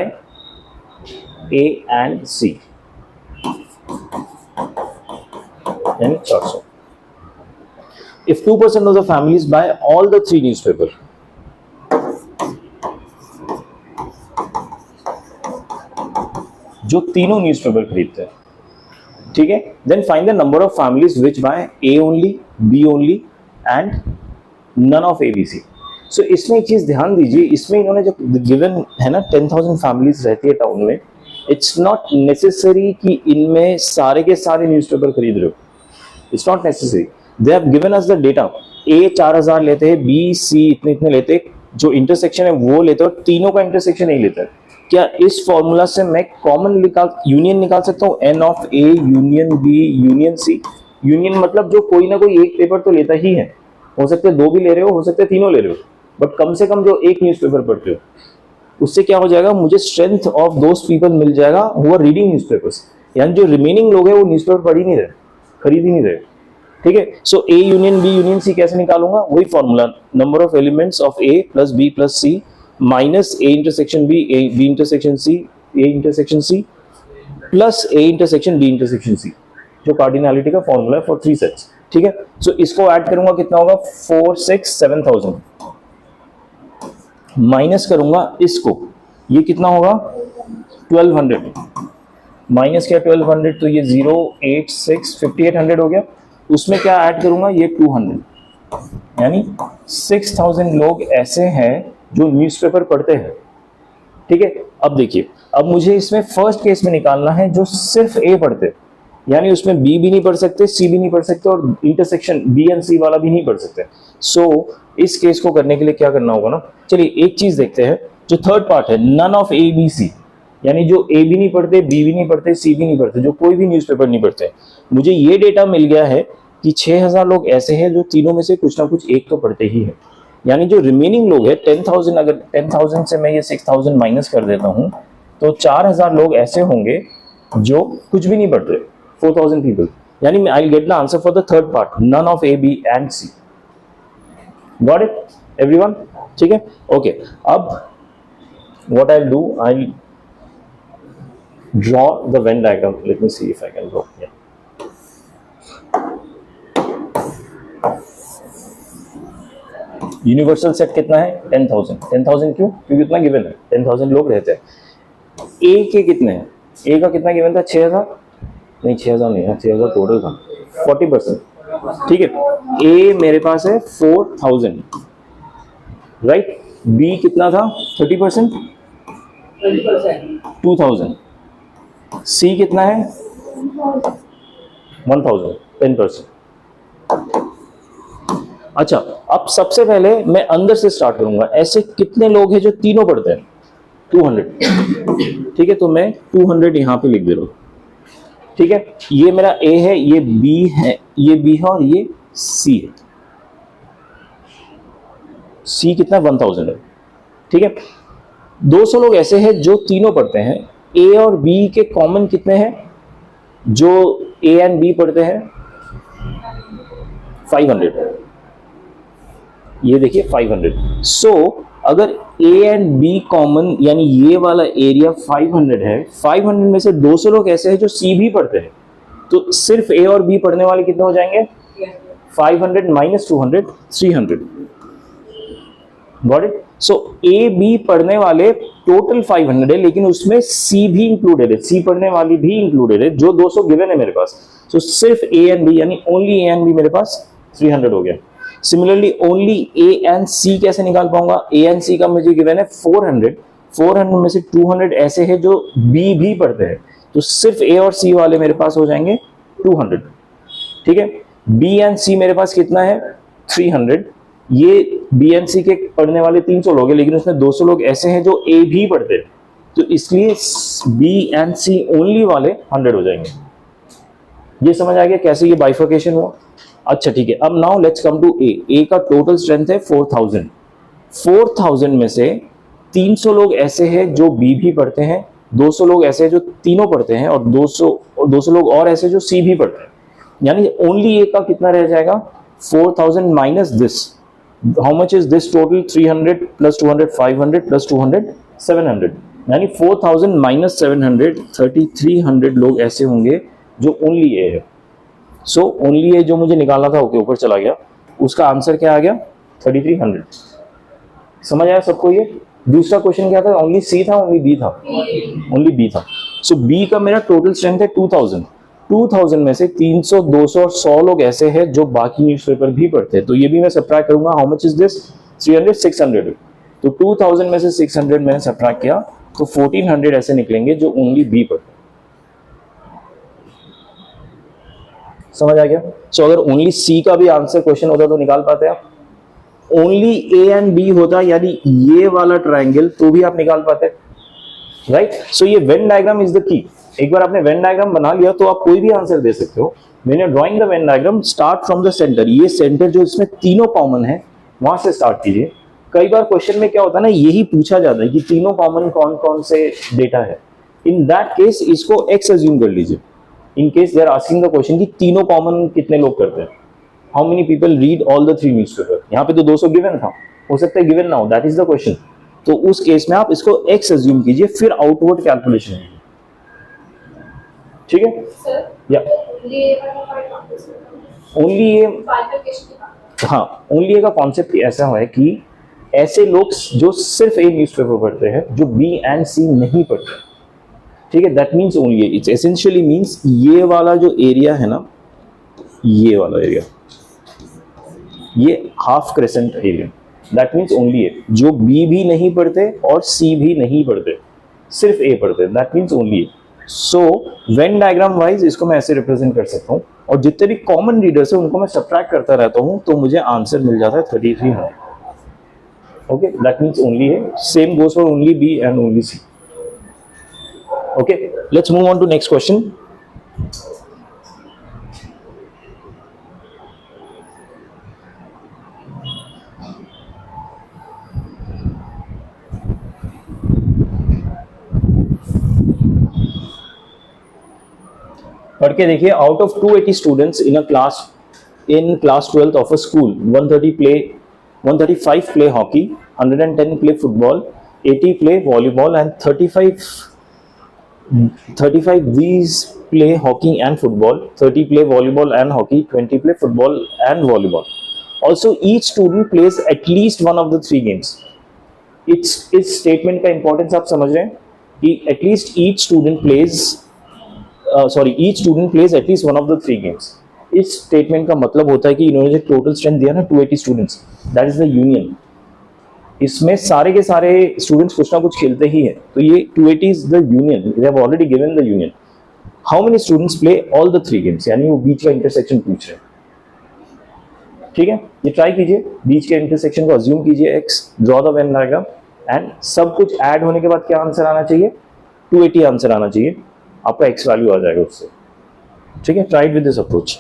A and C. And 400. If 2% of the families buy all the 3 newspapers, जो तीनों न्यूज़पेपर खरीदते हैं, ठीक है, then find the number of families which buy A only, B only and none of A, B, C. सो इसमें एक चीज ध्यान दीजिए, इसमें इन्होंने जो गिवन है ना 10,000 फैमिलीज रहती है टाउन में, इट्स नॉट नेसेसरी कि इनमें सारे के सारे न्यूज़पेपर खरीद रहे हो. It's not necessary. They have given us the data. A 4,000 लेते हैं, बी सी इतने इतने लेते हैं, जो इंटरसेक्शन है वो लेते हैं, और तीनों का इंटरसेक्शन नहीं लेता है. क्या इस फॉर्मूला से मैं कॉमन यूनियन निकाल सकता हूँ? N of A union B union C. Union मतलब जो कोई ना कोई एक पेपर तो लेता ही है. हो सकते हैं 2 भी ले रहे हो सकते हैं 3 ले रहे हो, बट कम से कम जो एक न्यूज़पेपर पढ़ते हो, उससे क्या हो जाएगा, मुझे स्ट्रेंथ ऑफ दोस पीपल मिल जाएगा हु आर रीडिंग न्यूज़पेपर्स. यानी जो रिमेनिंग लोग हैं वो न्यूज़पेपर पढ़ ही नहीं रहे, खरीद ही नहीं रहे. ठीक है. So A union B union C कैसे निकालूंगा? वही formula, number of elements of A plus B plus C minus A intersection B, A B intersection C, A intersection C plus A intersection B intersection C, जो cardinality का formula है for 3 sets. ठीक है. सो इसको add करूंगा, कितना होगा? 4, 6, 7,000. Minus करूंगा इसको, ये कितना होगा? 1200. माइनस क्या 1200, तो ये 0, 8, 6, 5800 हो गया. उसमें क्या ऐड करूंगा? ये 200. यानी 6,000 लोग ऐसे हैं जो न्यूज़पेपर पढ़ते हैं. ठीक है. अब देखिए, अब मुझे इसमें फर्स्ट केस में निकालना है जो सिर्फ ए पढ़ते हैं, यानी उसमें बी भी नहीं पढ़ सकते, सी भी नहीं पढ़ सकते, और इंटरसेक्शन बी एंड सी वाला भी नहीं पढ़ सकते. सो इस केस को करने के लिए क्या करना होगा ना, चलिए एक चीज देखते हैं. जो थर्ड पार्ट है, none of A B C, यानी जो ए भी नहीं पढ़ते, बी भी नहीं पढ़ते, सी भी नहीं पढ़ते, जो कोई भी न्यूज़पेपर नहीं पढ़ते. मुझे ये डेटा मिल गया है कि 6,000 लोग ऐसे हैं जो तीनों में से कुछ ना कुछ एक तो पढ़ते ही है. यानी जो रिमेनिंग लोग है 10,000, अगर 10,000 से मैं ये 6,000 माइनस कर देता हूं, तो 4,000 लोग ऐसे होंगे जो कुछ भी नहीं पढ़ते, 4,000 पीपल. यानी I will get the answer for the third part, none of A B and C. Got it everyone? ठीक है. ओके. अब what I will do, I will draw the Venn diagram. Let me see if I can draw here. Universal set कितना है? 10,000. 10,000 क्यों? क्योंकि इतना given है, 10,000 लोग रहते हैं. ए के कितने हैं? ए का कितना गिवन था? 6,000 नहीं, 6,000 नहीं है, 6,000 टोटल था. 40%. ठीक है. ए मेरे पास है 4,000, राइट. बी कितना था? 30%, 2,000. सी कितना है? 1,000, 10%. अच्छा, अब सबसे पहले मैं अंदर से स्टार्ट करूंगा. ऐसे कितने लोग हैं जो तीनों पढ़ते हैं? 200. ठीक है. तो मैं 200 यहां पे लिख दे रहा हूं. ठीक है. ये मेरा ए है, ये बी है, ये बी है, और ये सी है. सी कितना? 1,000 है. ठीक है. 200 लोग ऐसे हैं जो तीनों पढ़ते हैं. ए और बी के कॉमन कितने हैं जो ए एंड बी पढ़ते हैं? 500. ये देखिए 500. सो अगर ए एंड बी कॉमन यानी ये वाला एरिया 500 है, 500 में से 200 लोग ऐसे हैं जो सी भी पढ़ते हैं, तो सिर्फ ए और बी पढ़ने वाले कितने हो जाएंगे? 500 minus 200, 300। Got it? So A B पढ़ने वाले टोटल 500 है, लेकिन उसमें सी भी इंक्लूडेड है, सी पढ़ने वाली भी इंक्लूडेड है, जो 200 गिवन है मेरे पास। सो सिर्फ ए एंड बी यानी ओनली ए एंड बी मेरे पास 300 हो गया। सिमिलरली ओनली ए एंड सी कैसे निकाल पाऊंगा? ए एंड सी का मुझे गिवन है 400, 400 में से 200 ऐसे हैं जो बी भी पढ़ते हैं, तो सिर्फ ए और सी वाले मेरे पास हो जाएंगे 200। ठीक है, बी एंड सी मेरे पास कितना है? 300। ये बी एंड सी के पढ़ने वाले 300 लोग हैं, लेकिन उसमें 200 लोग ऐसे हैं जो ए भी पढ़ते हैं, तो इसलिए बी एंड सी ओनली वाले 100 हो जाएंगे। ये समझ आ गया कैसे ये बाइफर्केशन हुआ? अच्छा ठीक है, अब नाउ लेट्स कम टू ए। ए का टोटल स्ट्रेंथ है 4000। 4000 में से 300 लोग ऐसे हैं जो बी भी पढ़ते हैं, 200 लोग ऐसे हैं जो तीनों पढ़ते हैं, और 200 लोग और ऐसे जो सी भी पढ़ते हैं, यानी ओनली ए का कितना रह जाएगा? 4000 minus this. How much is this total? 300 plus 200 500 plus 200 700, यानी 4000 माइनस 700 3300 लोग ऐसे होंगे जो ओनली ए है। सो ओनली ए जो मुझे निकालना था, ओके ऊपर चला गया, उसका आंसर क्या आ गया? 3300। समझ आया सबको ये? दूसरा क्वेश्चन क्या था? ओनली सी था, ओनली बी था? ओनली बी था। सो बी का मेरा टोटल स्ट्रेंथ है 2000। 2000 में से 300 200 और 100 लोग ऐसे हैं जो बाकी न्यूज़पेपर भी पढ़ते हैं, तो ये भी मैं सब्ट्रैक्ट करूंगा। How much is this? 300 600। तो 2000 में से 600 मैंने सब्ट्रैक्ट किया, तो 1400 ऐसे निकलेंगे जो ओनली बी पढ़ते हैं। समझ आ गया? सो अगर ओनली सी का भी आंसर क्वेश्चन होता तो निकाल पाते आप। ओनली ए एंड बी होता यानी ये वाला ट्राइंगल, तो भी आप निकाल पाते, राइट? सो ये वेन डायग्राम इज द की। एक बार आपने वेन डायग्राम बना लिया तो आप कोई भी आंसर दे सकते हो। मैंने drawing the Venn diagram, start from the centre. ये सेंटर जो इसमें तीनों कॉमन है, वहां से स्टार्ट कीजिए। कई बार क्वेश्चन में क्या होता है ना, यही पूछा जाता है कि तीनों कॉमन कौन कौन से डेटा है। इन दैट केस इसको एक्स अज्यूम कर लीजिए। In case they are asking the question कि तीनों कॉमन कितने लोग करते हैं, how many people read all the 3 newspaper. यहाँ पे तो 200 गिवन था, हो सकता है गिवन ना हो, दैट इज द क्वेश्चन। तो उस केस में आप इसको एक्स अज्यूम कीजिए, फिर आउटवर्ड कैलकुलेशन कीजिए। ठीक है? या ओनली ये, हाँ, ओनली ए का कॉन्सेप्ट ऐसा है कि ऐसे लोग जो सिर्फ ए न्यूज़पेपर पढ़ते हैं, जो बी एंड सी नहीं पढ़ते। ठीक है, that means only A. It's essentially means ये वाला जो एरिया है ना, ये वाला एरिया, ये half crescent area, that means only A. जो बी भी नहीं पढ़ते और सी भी नहीं पढ़ते, सिर्फ ए पढ़ते, that means only A. So Venn diagram wise इसको मैं ऐसे रिप्रेजेंट कर सकता हूँ, और जितने भी कॉमन रीडर्स है उनको मैं सब्ट्रैक्ट करता रहता हूँ, तो मुझे आंसर मिल जाता है 3300। Okay, that means only A. Same goes for only B and only C. Okay, let's move on to next question. पढ़ के देखिए, out of 280 students in class 12th of a school, 135 play hockey, 110 play football, 80 play volleyball, and 35 these play hockey and football, 30 play volleyball and hockey, 20 play football and volleyball. Also each student plays at least one of the 3 games. इस statement का importance आप समझ रहे हैं कि at least each student plays at least one of the 3 games. इस statement का मतलब होता है कि इन्होंने जो टोटल स्ट्रेंथ दिया ना 280 students, that is the union. इसमें सारे के सारे स्टूडेंट्स कुछ ना कुछ खेलते ही हैं, तो ये 280 is the union, they have already given the union. How many students play all the 3 games, यानी वो बीच का इंटरसेक्शन पूछ रहे हैं। ठीक है, ये ट्राई कीजिए, बीच के इंटरसेक्शन को अज्यूम कीजिए x, draw the Venn diagram, and सब कुछ ऐड होने के बाद क्या आंसर आना चाहिए? 280 आंसर आना चाहिए, आपका एक्स वैल्यू आ जाएगा उससे। ठीक है, try with this approach.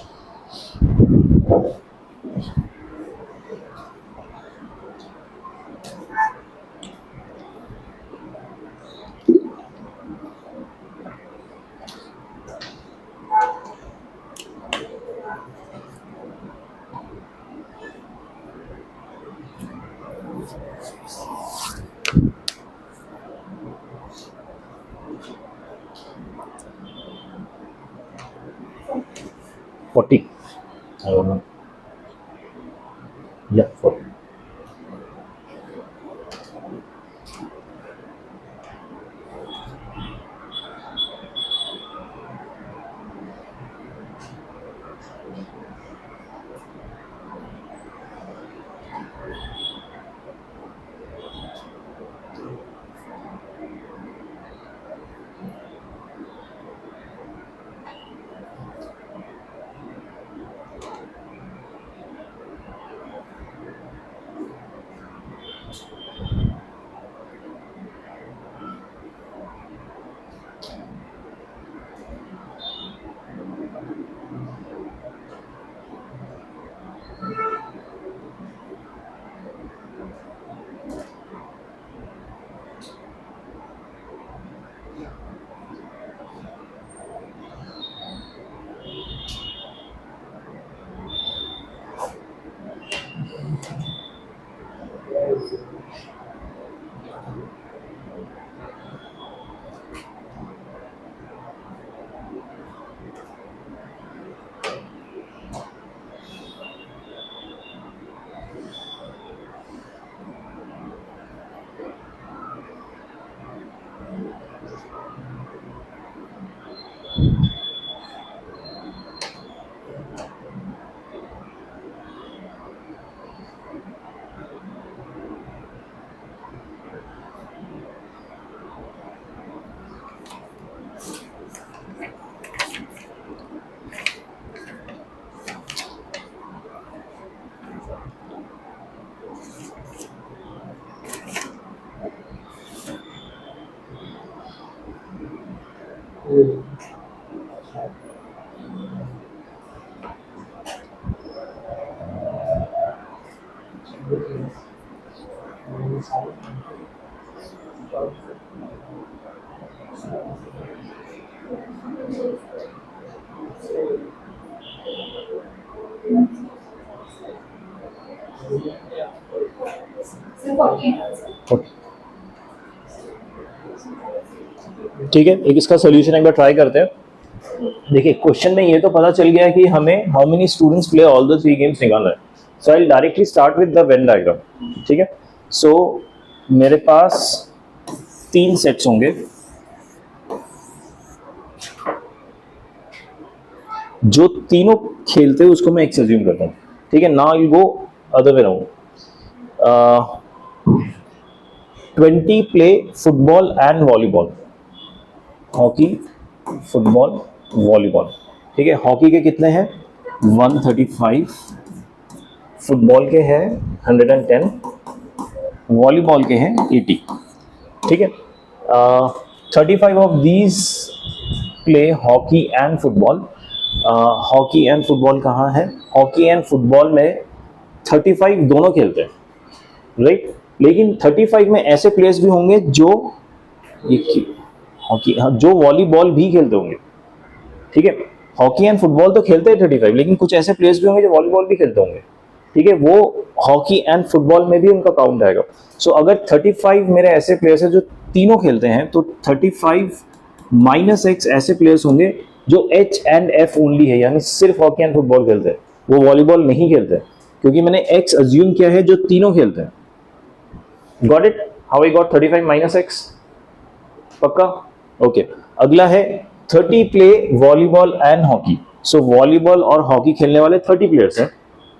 40 I don't know. Yeah, 40. ठीक है, एक इसका सोल्यूशन एक बार ट्राई करते हैं। देखिए क्वेश्चन में ये तो पता चल गया कि हमें how many students play all the 3 games निकालना है। So I will directly start with the Venn diagram. ठीक है, सो मेरे पास 3 सेट्स होंगे जो तीनों खेलते हैं, उसको मैं एक्स अज्यूम करता हूँ। ठीक है, now I will go other way around. 20 play football and volleyball, hockey football volleyball. ठीक है, हॉकी के कितने हैं 135, फुटबॉल के हैं 110, वॉलीबॉल के हैं 80। ठीक है, 35 of these play hockey and football. Hockey and football कहाँ है? हॉकी एंड फुटबॉल में 35 दोनों खेलते हैं, राइट। लेकिन 35 में ऐसे प्लेयर्स भी होंगे जो हॉकी, जो वॉलीबॉल भी खेलते होंगे। ठीक है, हॉकी एंड फुटबॉल तो खेलते हैं 35, लेकिन कुछ ऐसे प्लेयर्स भी होंगे जो वॉलीबॉल भी खेलते होंगे। ठीक है, वो हॉकी एंड फुटबॉल में भी उनका काउंट आएगा। सो अगर 35 मेरे ऐसे प्लेयर्स हैं जो तीनों खेलते हैं, तो 35 माइनस एक्स ऐसे प्लेयर्स होंगे जो एच एंड एफ ओनली है, यानी सिर्फ हॉकी एंड फुटबॉल खेलते हैं, वो वॉलीबॉल नहीं खेलते, क्योंकि मैंने एक्स अज्यूम किया है जो तीनों खेलते हैं। Got it? How I got 35 minus x? पक्का? ओके, अगला है 30 play volleyball and hockey. So volleyball और हॉकी खेलने वाले 30 प्लेयर्स हैं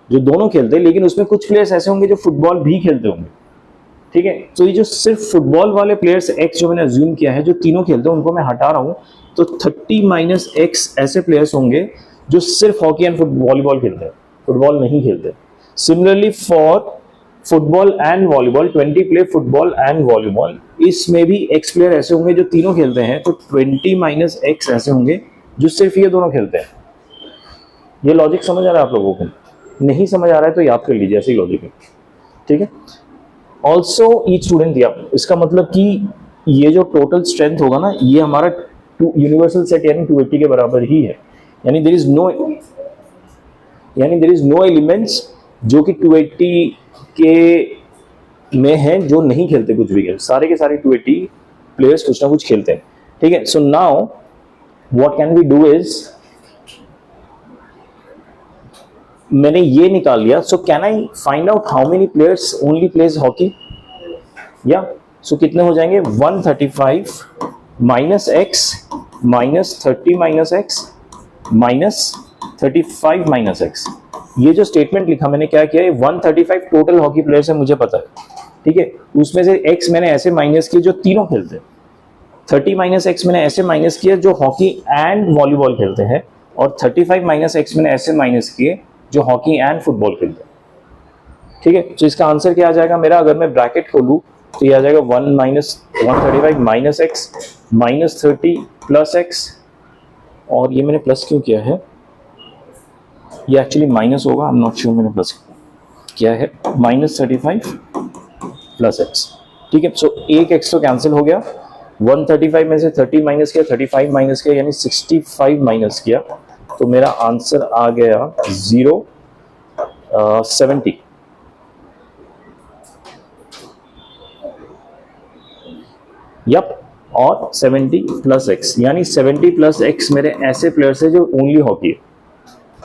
जो दोनों खेलते हैं, लेकिन उसमें कुछ प्लेयर्स ऐसे होंगे जो फुटबॉल भी खेलते होंगे। ठीक है, तो ये जो सिर्फ फुटबॉल वाले प्लेयर्स एक्स जो मैंने अज्यूम किया है जो तीनों खेलते हैं, उनको मैं हटा रहा हूं, तो 30 माइनस एक्स ऐसे प्लेयर्स होंगे जो सिर्फ हॉकी एंड वॉलीबॉल खेलते हैं, फुटबॉल नहीं खेलते। Similarly for football and volleyball, 20 play football and volleyball, इसमें भी एक्स प्लेयर ऐसे होंगे जो तीनों खेलते हैं, तो 20 माइनस एक्स ऐसे होंगे जो सिर्फ ये दोनों खेलते हैं। ये लॉजिक समझ आ रहा है आप लोगों को? नहीं समझ आ रहा है तो याद कर लीजिए, ऐसे ही लॉजिक है। ठीक है, ऑल्सो ईच स्टूडेंट दिया, इसका मतलब कि ये जो टोटल स्ट्रेंथ होगा ना, ये हमारा यूनिवर्सल सेट यानी 280 के बराबर ही है। यानी देयर इज नो एलिमेंट्स जो कि 280 के में हैं जो नहीं खेलते कुछ भी गेम, सारे के सारे 280 प्लेयर्स कुछ ना कुछ खेलते हैं। ठीक है, so now what can we do is मैंने ये निकाल लिया. So can I find out how many players only plays hockey? या सो कितने हो जाएंगे? 135 minus x minus 30 minus x minus 35 minus x. ये जो स्टेटमेंट लिखा मैंने क्या किया है, 135 टोटल हॉकी प्लेयर्स है मुझे पता है, ठीक है. उसमें से एक्स मैंने ऐसे माइनस किए जो तीनों खेलते हैं, 30 माइनस एक्स मैंने ऐसे माइनस किए जो हॉकी एंड वॉलीबॉल खेलते हैं, और 35 माइनस एक्स मैंने ऐसे माइनस किए जो हॉकी एंड फुटबॉल खेलते हैं, ठीक है. तो इसका आंसर क्या आ जाएगा मेरा? अगर मैं ब्रैकेट खोलूँ तो ये आ जाएगा 135 minus x minus 30 plus x, और ये मैंने प्लस क्यों किया है, ये एक्चुअली माइनस होगा, आई एम नॉट श्योर मैंने प्लस किया है, माइनस 35 प्लस एक्स, ठीक है. सो एक एक्स तो कैंसिल हो गया, 135 में से 30 माइनस किया, 35 माइनस किया, यानी 65 माइनस किया, तो मेरा आंसर आ गया 70. यप, और 70 प्लस एक्स, यानी 70 प्लस एक्स मेरे ऐसे प्लेयर्स है जो ओनली हॉकी है,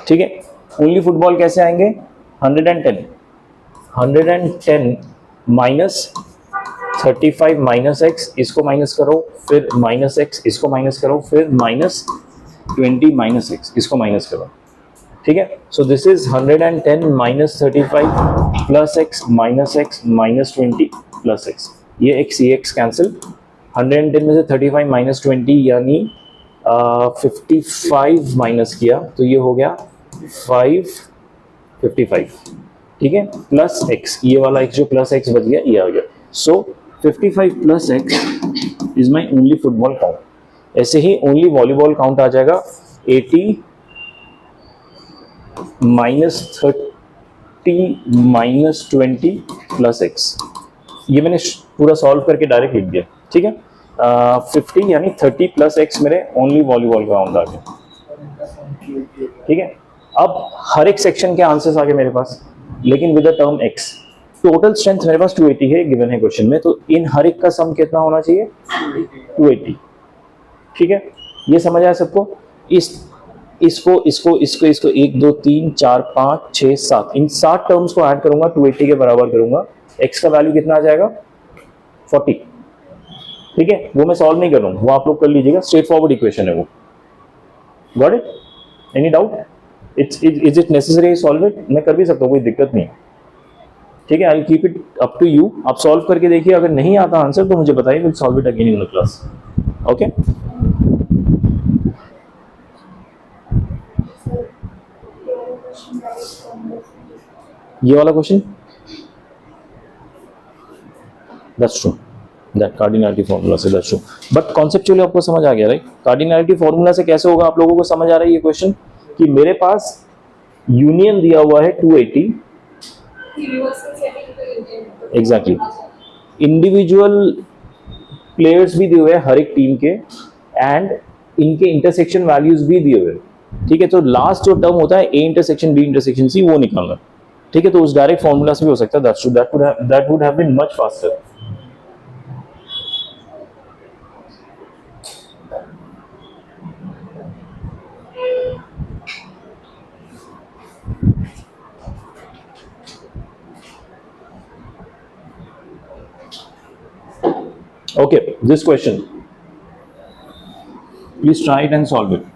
ठीक है. ओनली फुटबॉल कैसे आएंगे? 110 माइनस 35 माइनस एक्स, इसको माइनस करो, फिर माइनस एक्स, इसको माइनस करो, फिर माइनस 20 माइनस एक्स, इसको माइनस करो, ठीक है. So this is 110 minus 35 plus x minus 20 plus x. ये एक्स कैंसिल, 110 में से 35 माइनस 20 यानी 55 माइनस किया तो ये हो गया 555, ठीक है, प्लस एक्स, ये वाला एक्स जो प्लस एक्स बच गया ये आ गया. सो 55 plus x is my only football count. ऐसे ही ओनली वॉलीबॉल काउंट आ जाएगा 80 माइनस 30 माइनस 20 प्लस एक्स. ये मैंने पूरा सॉल्व करके डायरेक्ट लिख दिया, ठीक है. 50 यानी 30 प्लस एक्स मेरे ओनली वॉलीबॉल काउंट आ गया, ठीक है. अब हर एक सेक्शन के आंसर्स आ गए मेरे पास, लेकिन with the term x. Total strength मेरे पास 280 है गिवन है क्वेश्चन में, तो इन हर एक का सम कितना होना चाहिए? 280, ठीक है. ये समझ आया सबको? इसको 1 2 3 4 5 6 7, इन 7 टर्म्स को ऐड करूंगा, 280 के बराबर करूंगा. एक्स का वैल्यू कितना आ जाएगा? 40, ठीक है. वो मैं सॉल्व नहीं कर रहा हूं, वो आप लोग कर लीजिएगा, स्ट्रेट फॉरवर्ड इक्वेशन है वो. Got it? Any doubt? Is it necessary solve it? मैं कर भी सकता हूँ, कोई दिक्कत नहीं, ठीक है. I will keep it up to you. आप सॉल्व करके देखिए, अगर नहीं आता आंसर तो मुझे बताइए, will solve it again in the class. Okay. ये वाला question, that's true, that cardinality formula से, दैट्स ट्रू. बट कॉन्सेप्चुअली आपको समझ आ गया, राइट? कार्डिनैलिटी फॉर्मूला से कैसे होगा, आप लोगों को समझ आ रहा है ये क्वेश्चन, कि मेरे पास यूनियन दिया हुआ है 280, एग्जैक्टली. इंडिविजुअल प्लेयर्स भी दिए हुए हैं हर एक टीम के, एंड इनके इंटरसेक्शन वैल्यूज भी दिए हुए हैं, ठीक है. तो लास्ट जो टर्म होता है A intersection B intersection C, वो निकालना, ठीक है. तो उस डायरेक्ट फॉर्मूला से भी हो सकता है. That would have been much faster. Okay, this question, please try it and solve it.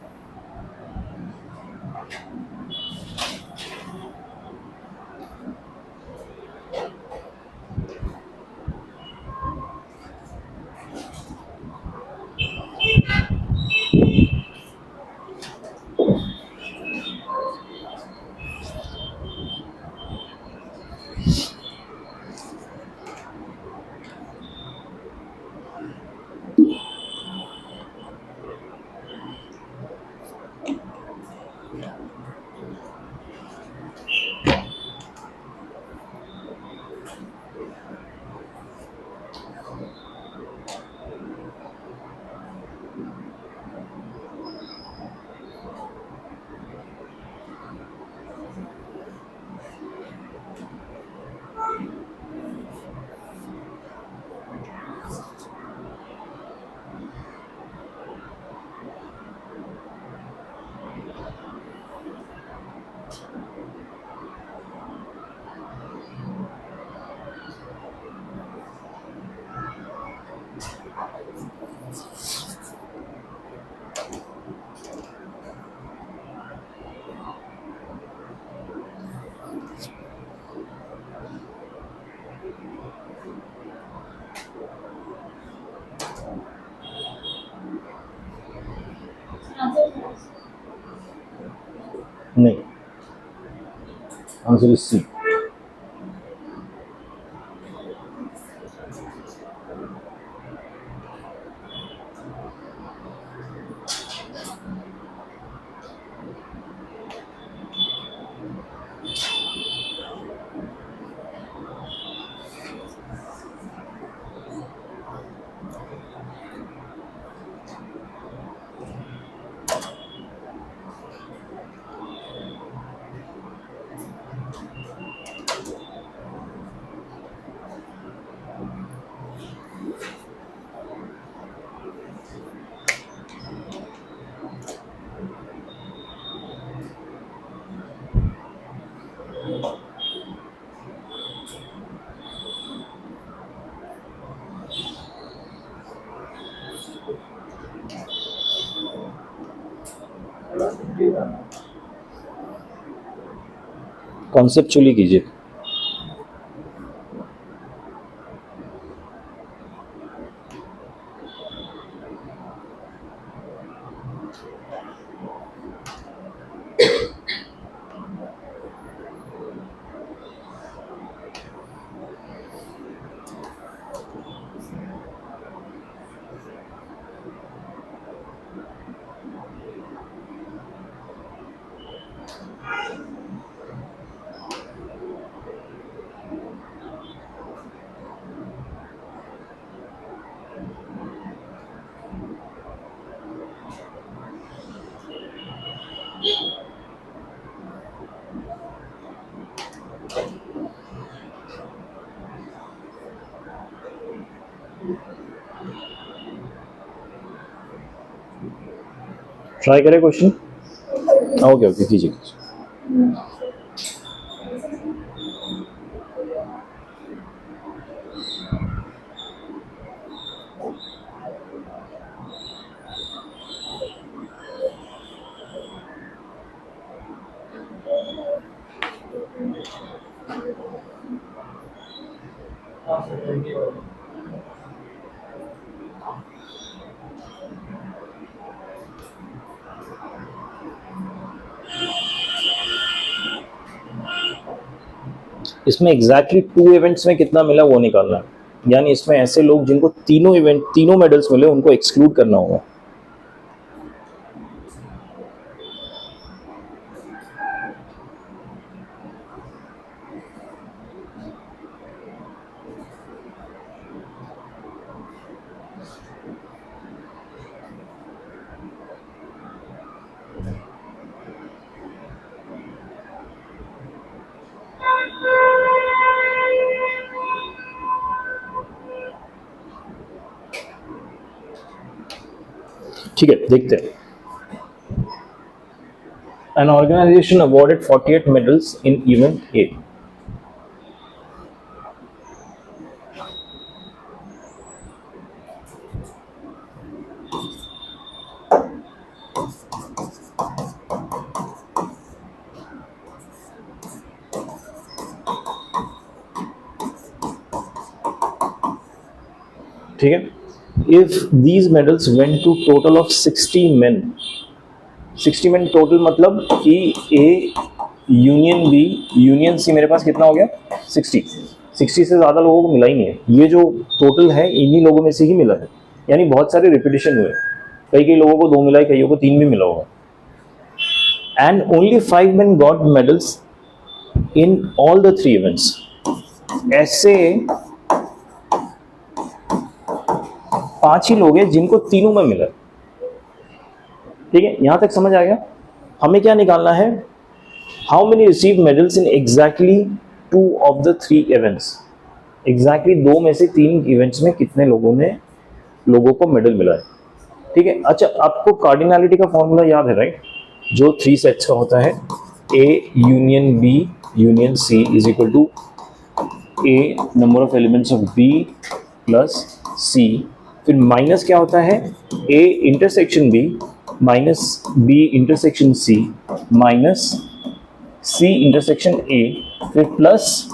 नहीं, आंसर इज सी। कॉन्सेप्चुअली कीजिए। ट्राई करें क्वेश्चन। ओके ओके कीजिए। इसमें एग्जैक्टली 2 इवेंट्स में कितना मिला वो निकालना है, यानी इसमें ऐसे लोग जिनको तीनों मेडल्स मिले उनको एक्सक्लूड करना होगा। ठीक है, देखते हैं। An organization awarded 48 medals in event A. ठीक है, if these medals went to total of 60 men, 60 men total मतलब कि A union B union C मेरे पास कितना हो गया 60 से ज़्यादा लोगों को मिला ही नहीं है। ये जो टोटल है इन्हीं लोगों में से ही मिला है, यानी बहुत सारे रिपीटिशन हुए। कई लोगों को 2 मिला है, कईयों को 3 भी मिला होगा। And only 5 men got medals in all the 3 events. ऐसे 5 ही लोग हैं जिनको तीनों में मिला। ठीक है, यहां तक समझ आ गया। हमें क्या निकालना है, how many receive medals in exactly 2 of the 3 events. Exactly 2 में से 3 इवेंट्स में कितने लोगों को मेडल मिला है। ठीक है, अच्छा आपको कार्डिनैलिटी का फॉर्मूला याद है राइट, जो 3 सेट्स का होता है, A union B union C is equal to A number of elements of B plus C फिर माइनस क्या होता है, A intersection B minus B intersection C minus C intersection A, फिर plus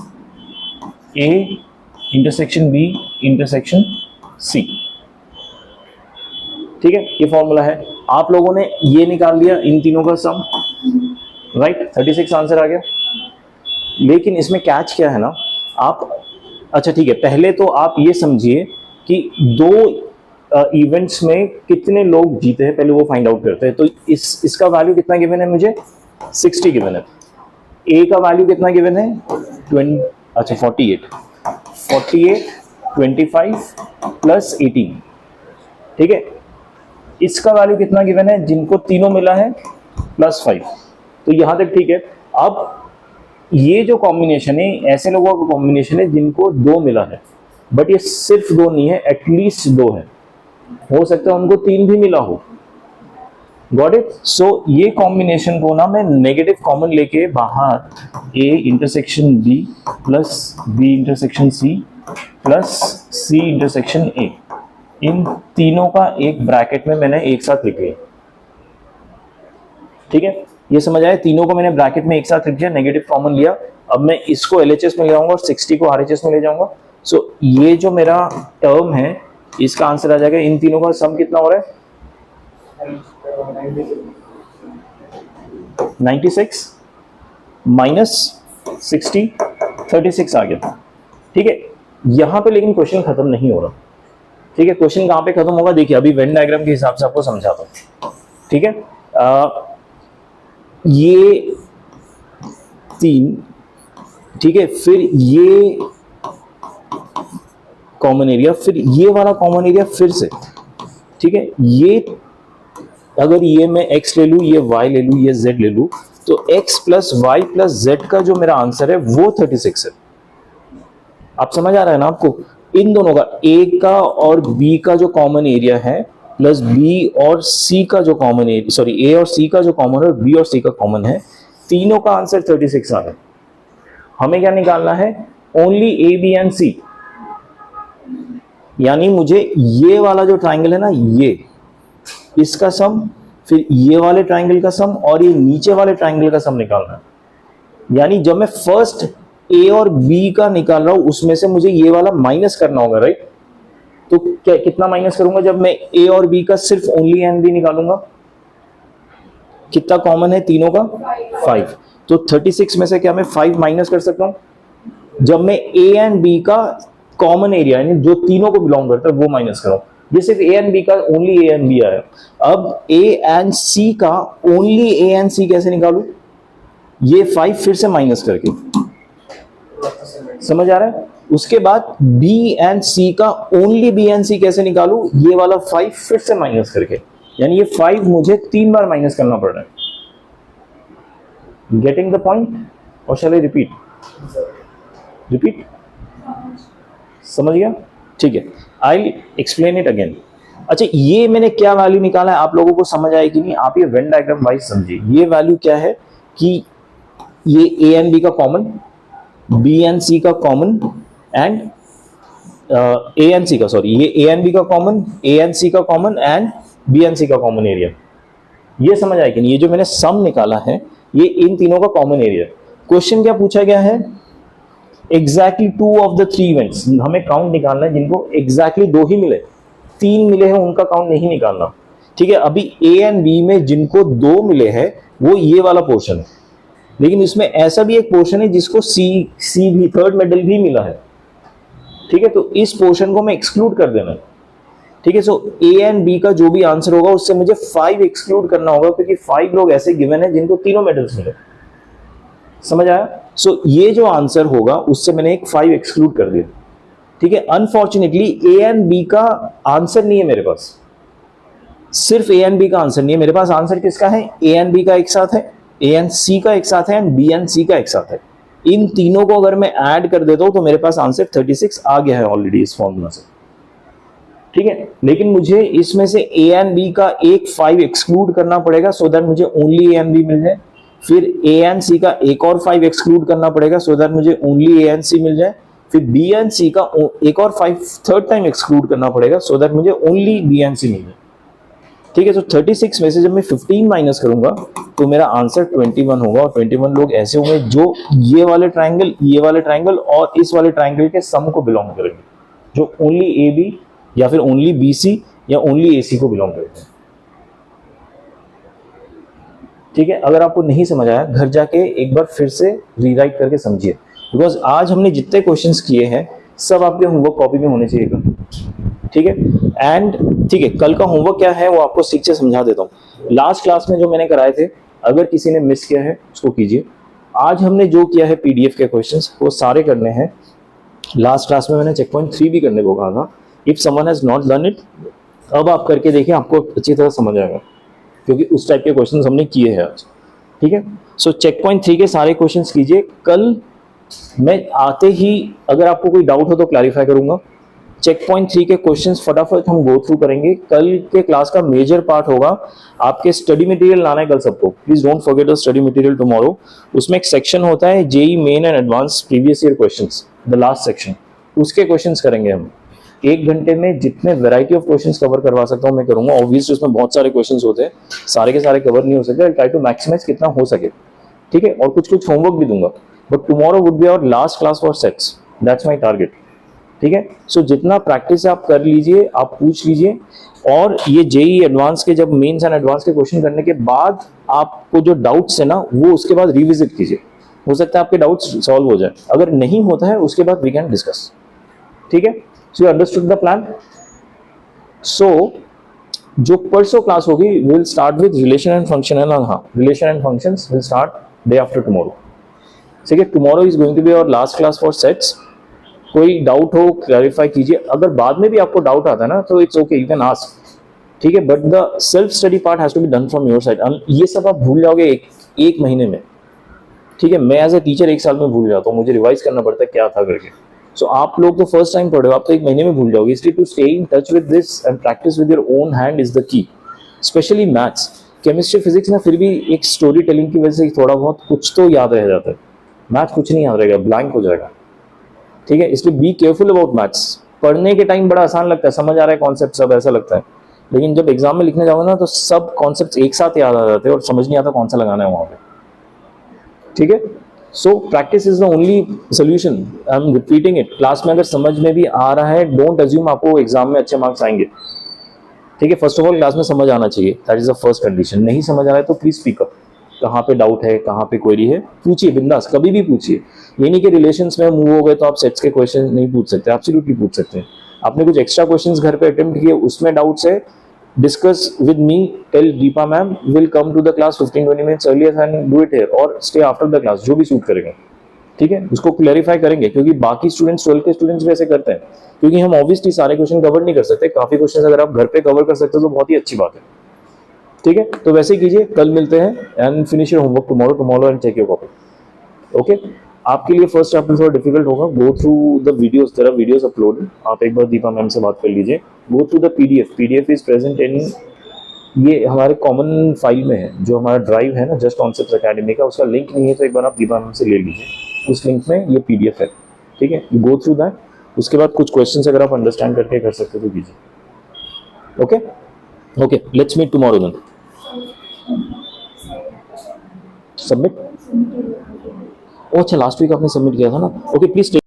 A intersection B intersection C. ठीक है, ये formula है। आप लोगों ने ये निकाल लिया इन तीनों का सम, राइट, 36 आंसर आ गया। लेकिन इसमें कैच क्या है ना, आप अच्छा ठीक है, पहले तो आप ये समझिए कि दो इवेंट्स में कितने लोग जीते हैं, पहले वो फाइंड आउट करते हैं। तो इसका वैल्यू कितना गिवन है मुझे, 60 गिवन है। ए का वैल्यू कितना गिवन है, 48 25 प्लस 18। ठीक है, इसका वैल्यू कितना गिवन है, जिनको तीनों मिला है +5। तो यहां तक ठीक है। अब ये जो कॉम्बिनेशन है, ऐसे लोगों का कॉम्बिनेशन है जिनको 2 मिला है, बट ये सिर्फ 2 नहीं है, एटलीस्ट 2 है, हो सकता है उनको 3 भी मिला हो। Got it. सो ये कॉम्बिनेशन को ना मैं नेगेटिव कॉमन लेके बाहर A intersection B plus B intersection C plus C intersection A, इन तीनों का एक ब्रैकेट में मैंने एक साथ लिख लिया। ठीक है, ये समझ आया, तीनों को मैंने ब्रैकेट में एक साथ लिख दिया, नेगेटिव कॉमन लिया। अब मैं इसको LHS में ले जाऊंगा और 60 को RHS में ले जाऊंगा। सो ये जो मेरा टर्म है, इसका आंसर आ जाएगा, इन तीनों का सम कितना हो रहा है, 96 माइनस 60, 36 आ गया। ठीक है, यहां पे लेकिन क्वेश्चन खत्म नहीं हो रहा। ठीक है, क्वेश्चन कहां पे खत्म होगा, देखिए अभी वेन डायग्राम के हिसाब से आपको समझाता हूं। ठीक है, ये 3, ठीक है, फिर ये कॉमन एरिया, फिर ये वाला कॉमन एरिया फिर से। ठीक है, ये अगर ये मैं x ले लूं, ये y ले लूं, ये z ले लूं, तो x plus y plus z का जो मेरा आंसर है वो 36 है। आप समझ आ रहा है ना आपको, इन दोनों का a का और b का जो कॉमन एरिया है प्लस b और c का जो कॉमन एरिया, सॉरी a और c का जो कॉमन है और b और c का कॉमन है, तीनों का आंसर 36 आ रहा है। हमें क्या निकालना है, only a b and c। यानी मुझे ये वाला जो ट्राइंगल है ना, ये इसका सम, फिर ये वाले ट्राइंगल का सम और ये नीचे वाले ट्राइंगल का सम निकालना है। यानी जब मैं फर्स्ट a और b का निकाल रहा हूं, उसमें से मुझे ये वाला माइनस करना होगा, राइट। तो क्या कितना माइनस करूंगा जब मैं a और b का सिर्फ ओनली एंड b निकालूंगा, कितना कॉमन है तीनों का, 5। तो 36 में से क्या मैं 5 माइनस कर सकता हूं जब मैं a एंड b का कॉमन एरिया, यानी जो तीनों को बिलोंग करता है, वो माइनस करो। ये सिर्फ a एंड b का ओनली a एंड b आया। अब a एंड c का ओनली a एंड c कैसे निकालूं, ये 5 फिर से माइनस करके, समझ आ रहा है। उसके बाद b एंड c का ओनली b एंड c कैसे निकालूं, ये वाला 5 फिर से माइनस करके, यानी ये 5 मुझे 3 बार माइनस करना पड़ रहा है। गेटिंग द पॉइंट, और शैल आई रिपीट, समझ गया। ठीक है, आई एक्सप्लेन इट अगेन। अच्छा, ये मैंने क्या वैल्यू निकाला है, आप लोगों को समझ आए कि नहीं, आप ये वेन डायग्राम वाइज समझिए। ये वैल्यू क्या है कि ये a एंड b का कॉमन, b एंड c का common and a and c का, सॉरी, ये a एंड b का कॉमन, a एंड c का common and b and c का कॉमन एरिया। ये समझ आए कि नहीं, ये जो मैंने सम निकाला है, ये इन तीनों का कॉमन एरिया। क्वेश्चन क्या पूछा गया है, एग्जैक्टली 2 ऑफ द 3 इवेंट्स, हमें काउंट निकालना है जिनको एग्जैक्टली 2 ही मिले, 3 मिले हैं उनका काउंट नहीं निकालना। ठीक है, अभी a एंड b में जिनको 2 मिले हैं वो ये वाला पोर्शन है, लेकिन इसमें ऐसा भी एक पोर्शन है जिसको c भी, थर्ड मेडल भी मिला है। ठीक है, तो इस पोर्शन को मैं एक्सक्लूड कर देना। ठीक है, सो a एंड b का जो भी आंसर होगा उससे मुझे 5 एक्सक्लूड करना होगा, क्योंकि 5 लोग ऐसे गिवन है जिनको तीनों मेडल्स मिले। समझ आया। सो ये जो आंसर होगा उससे मैंने एक 5 एक्सक्लूड कर दिया। ठीक है, अनफॉर्चुनेटली a एंड b का आंसर नहीं है मेरे पास, सिर्फ a एंड b का आंसर नहीं है मेरे पास। आंसर किसका है, a एंड b का एक साथ है, a एंड c का एक साथ है एंड b एंड c का एक साथ है। इन तीनों को अगर मैं ऐड कर देता हूं तो मेरे पास आंसर 36 आ गया है ऑलरेडी इस फॉर्मूला से। ठीक है, लेकिन मुझे इसमें से a एंड b का एक 5 एक्सक्लूड करना पड़ेगा, सो दैट मुझे ओनली a एंड b मिल जाए। फिर a एंड c का एक और 5 एक्सक्लूड करना पड़ेगा, सो दैट मुझे ओनली a एंड c मिल जाए। फिर बी एंड सी का एक और 5 थर्ड टाइम एक्सक्लूड करना पड़ेगा सो दैट मुझे ओनली बी एंड सी मिले। ठीक है, तो 36 में से जब मैं 15 माइनस करूंगा तो मेरा आंसर 21 होगा, और 21 लोग ऐसे होंगे जो ये वाले ट्राइंगल और इस वाले ट्राइंगल के सम को बिलोंग करेंगे, जो ओनली ए बी या फिर ओनली बी सी या ओनली ए सी को बिलोंग करेंगे। ठीक है, अगर आपको नहीं समझ आया घर जाके एक बार फिर से रीराइट करके समझिए, बिकॉज आज हमने जितने क्वेश्चंस किए हैं सब आपके होमवर्क कॉपी में होने चाहिए। ठीक है, एंड ठीक है, कल का होमवर्क क्या है वो आपको ठीक से समझा देता हूँ। लास्ट क्लास में जो मैंने कराए थे, अगर किसी ने मिस किया है उसको कीजिए। आज हमने जो किया है पीडीएफ के क्वेश्चंस वो सारे करने हैं। लास्ट क्लास में मैंने चेक पॉइंट 3 भी करने को कहा था। If someone has not done it, अब आप करके देखिए, आपको अच्छी तरह समझ आएगा, क्योंकि उस टाइप के क्वेश्चंस हमने किए हैं आज। ठीक है, सो चेक पॉइंट 3 के सारे क्वेश्चंस कीजिए। कल मैं आते ही अगर आपको कोई डाउट हो तो क्लैरिफाई करूंगा। चेक पॉइंट 3 के क्वेश्चंस फटाफट हम गो थ्रू करेंगे। कल के क्लास का मेजर पार्ट होगा आपके स्टडी मटेरियल लाना है कल सबको। Please don't forget the study material tomorrow. उसमें एक सेक्शन होता है JEE main and advance previous year questions, the last section, उसके क्वेश्चंस करेंगे हम। 1 घंटे में जितने वैरायटी ऑफ क्वेश्चंस कवर करवा सकता हूं मैं करूंगा। ऑब्वियसली उसमें बहुत सारे क्वेश्चंस होते हैं, सारे के सारे कवर नहीं हो सकते। आई ट्राई टू मैक्सिमाइज कितना हो सके। ठीक है, और कुछ होमवर्क भी दूंगा, but tomorrow would be our last class for sets, that's my target. ठीक है, सो जितना प्रैक्टिस आप कर लीजिए, आप पूछ लीजिए, और ये जेई एडवांस के जब मेंस एंड एडवांस के क्वेश्चन करने के बाद आपको जो डाउट्स है ना वो उसके बाद रिविजिट कीजिए। हो सकता है आपके डाउट्स सॉल्व हो जाए, अगर नहीं होता है उसके बाद वी कैन डिस्कस। ठीक है, so you understood the plan. So जो परसों क्लास होगी will start with relation and function है ना। हाँ, relation and functions will start day after tomorrow. ठीक है, tomorrow is going to be our last class for sets. कोई doubt हो क्लैरिफाई कीजिए, अगर बाद में भी आपको डाउट आता है ना तो it's okay, you can ask. ठीक है, but the self study part has to be done from your side. ये सब आप भूल जाओगे एक महीने में। ठीक है, मैं एज ए टीचर 1 साल में भूल जाता हूँ, मुझे रिवाइज करना पड़ता है क्या था करके। सो आप लोग तो फर्स्ट टाइम पढ़े हो, आप तो 1 महीने में भूल जाओगे। इसलिए to stay in touch with this and practice with your own hand is the key. Specially maths, chemistry, physics ना फिर भी एक स्टोरी टेलिंग की वजह से थोड़ा बहुत कुछ तो याद रह जाता है। मैथ कुछ नहीं याद रहेगा, ब्लैंक हो जाएगा। ठीक है, इसलिए बी केयरफुल अबाउट मैथ्स। पढ़ने के टाइम बड़ा आसान लगता है, समझ आ रहा है कॉन्सेप्ट सब, ऐसा लगता है, लेकिन जब एग्जाम में लिखने जाओगे ना तो सब कॉन्सेप्ट्स एक साथ याद आ जाते हैं और समझ नहीं आता कौन सा लगाना है वहां पे। ठीक है, so practice is the only solution. I am repeating it. Class में अगर समझ में भी आ रहा है, डोंट अज्यूम आपको एग्जाम में अच्छे मार्क्स आएंगे। ठीक है, फर्स्ट ऑफ ऑल क्लास में समझ आना चाहिए, that is the first condition. नहीं समझ आ रहा है तो प्लीज स्पीक अप, कहाँ पे डाउट है, कहाँ पे क्वेरी है, पूछिए बिंदास, कभी भी पूछिए। ये नहीं कि रिलेशंस में मूव हो गए तो आप सेट्स के क्वेश्चन नहीं पूछ सकते, एब्सोल्युटली पूछ सकते हैं। आपने कुछ एक्स्ट्रा क्वेश्चंस घर पे अटेम्प्ट किए, उसमें डाउट्स है, discuss with me, tell Deepa ma'am, will come to the class 15-20 minutes earlier and do it here, और स्टे आफ्टर द क्लास, जो भी सूट करेगा। ठीक है, उसको क्लैरिफाई करेंगे, क्योंकि बाकी स्टूडेंट्स 12 के स्टूडेंट्स भी ऐसे करते हैं, क्योंकि हम ऑब्वियसली सारे क्वेश्चन कवर नहीं कर सकते। काफी क्वेश्चन अगर आप घर पे कवर कर सकते हो तो बहुत ही अच्छी बात है। ठीक है, तो वैसे ही कीजिए, कल मिलते हैं and finish your homework tomorrow and check your copy. Okay, आपके लिए फर्स्ट चैप्टर थोड़ा डिफिकल्ट होगा। Go through the videos, there are videos uploaded. आप एक बार दीपा मैम से बात कर लीजिए। Go through the PDF is present in, ये हमारे कॉमन फाइल में है, जो हमारा ड्राइव है ना जस्ट कॉन्सेप्ट्स एकेडमी का, उसका लिंक नहीं है तो एक बार आप दीपा मैम से ले लीजिए, उस लिंक में ये पीडीएफ है। ठीक है, गो थ्रू दैट। उसके बाद कुछ क्वेश्चंस अगर आप अंडरस्टैंड करके कर सकते तो कीजिए। Okay, let's meet tomorrow then. Submit, अच्छा लास्ट वीक आपने सबमिट किया था ना। Okay, please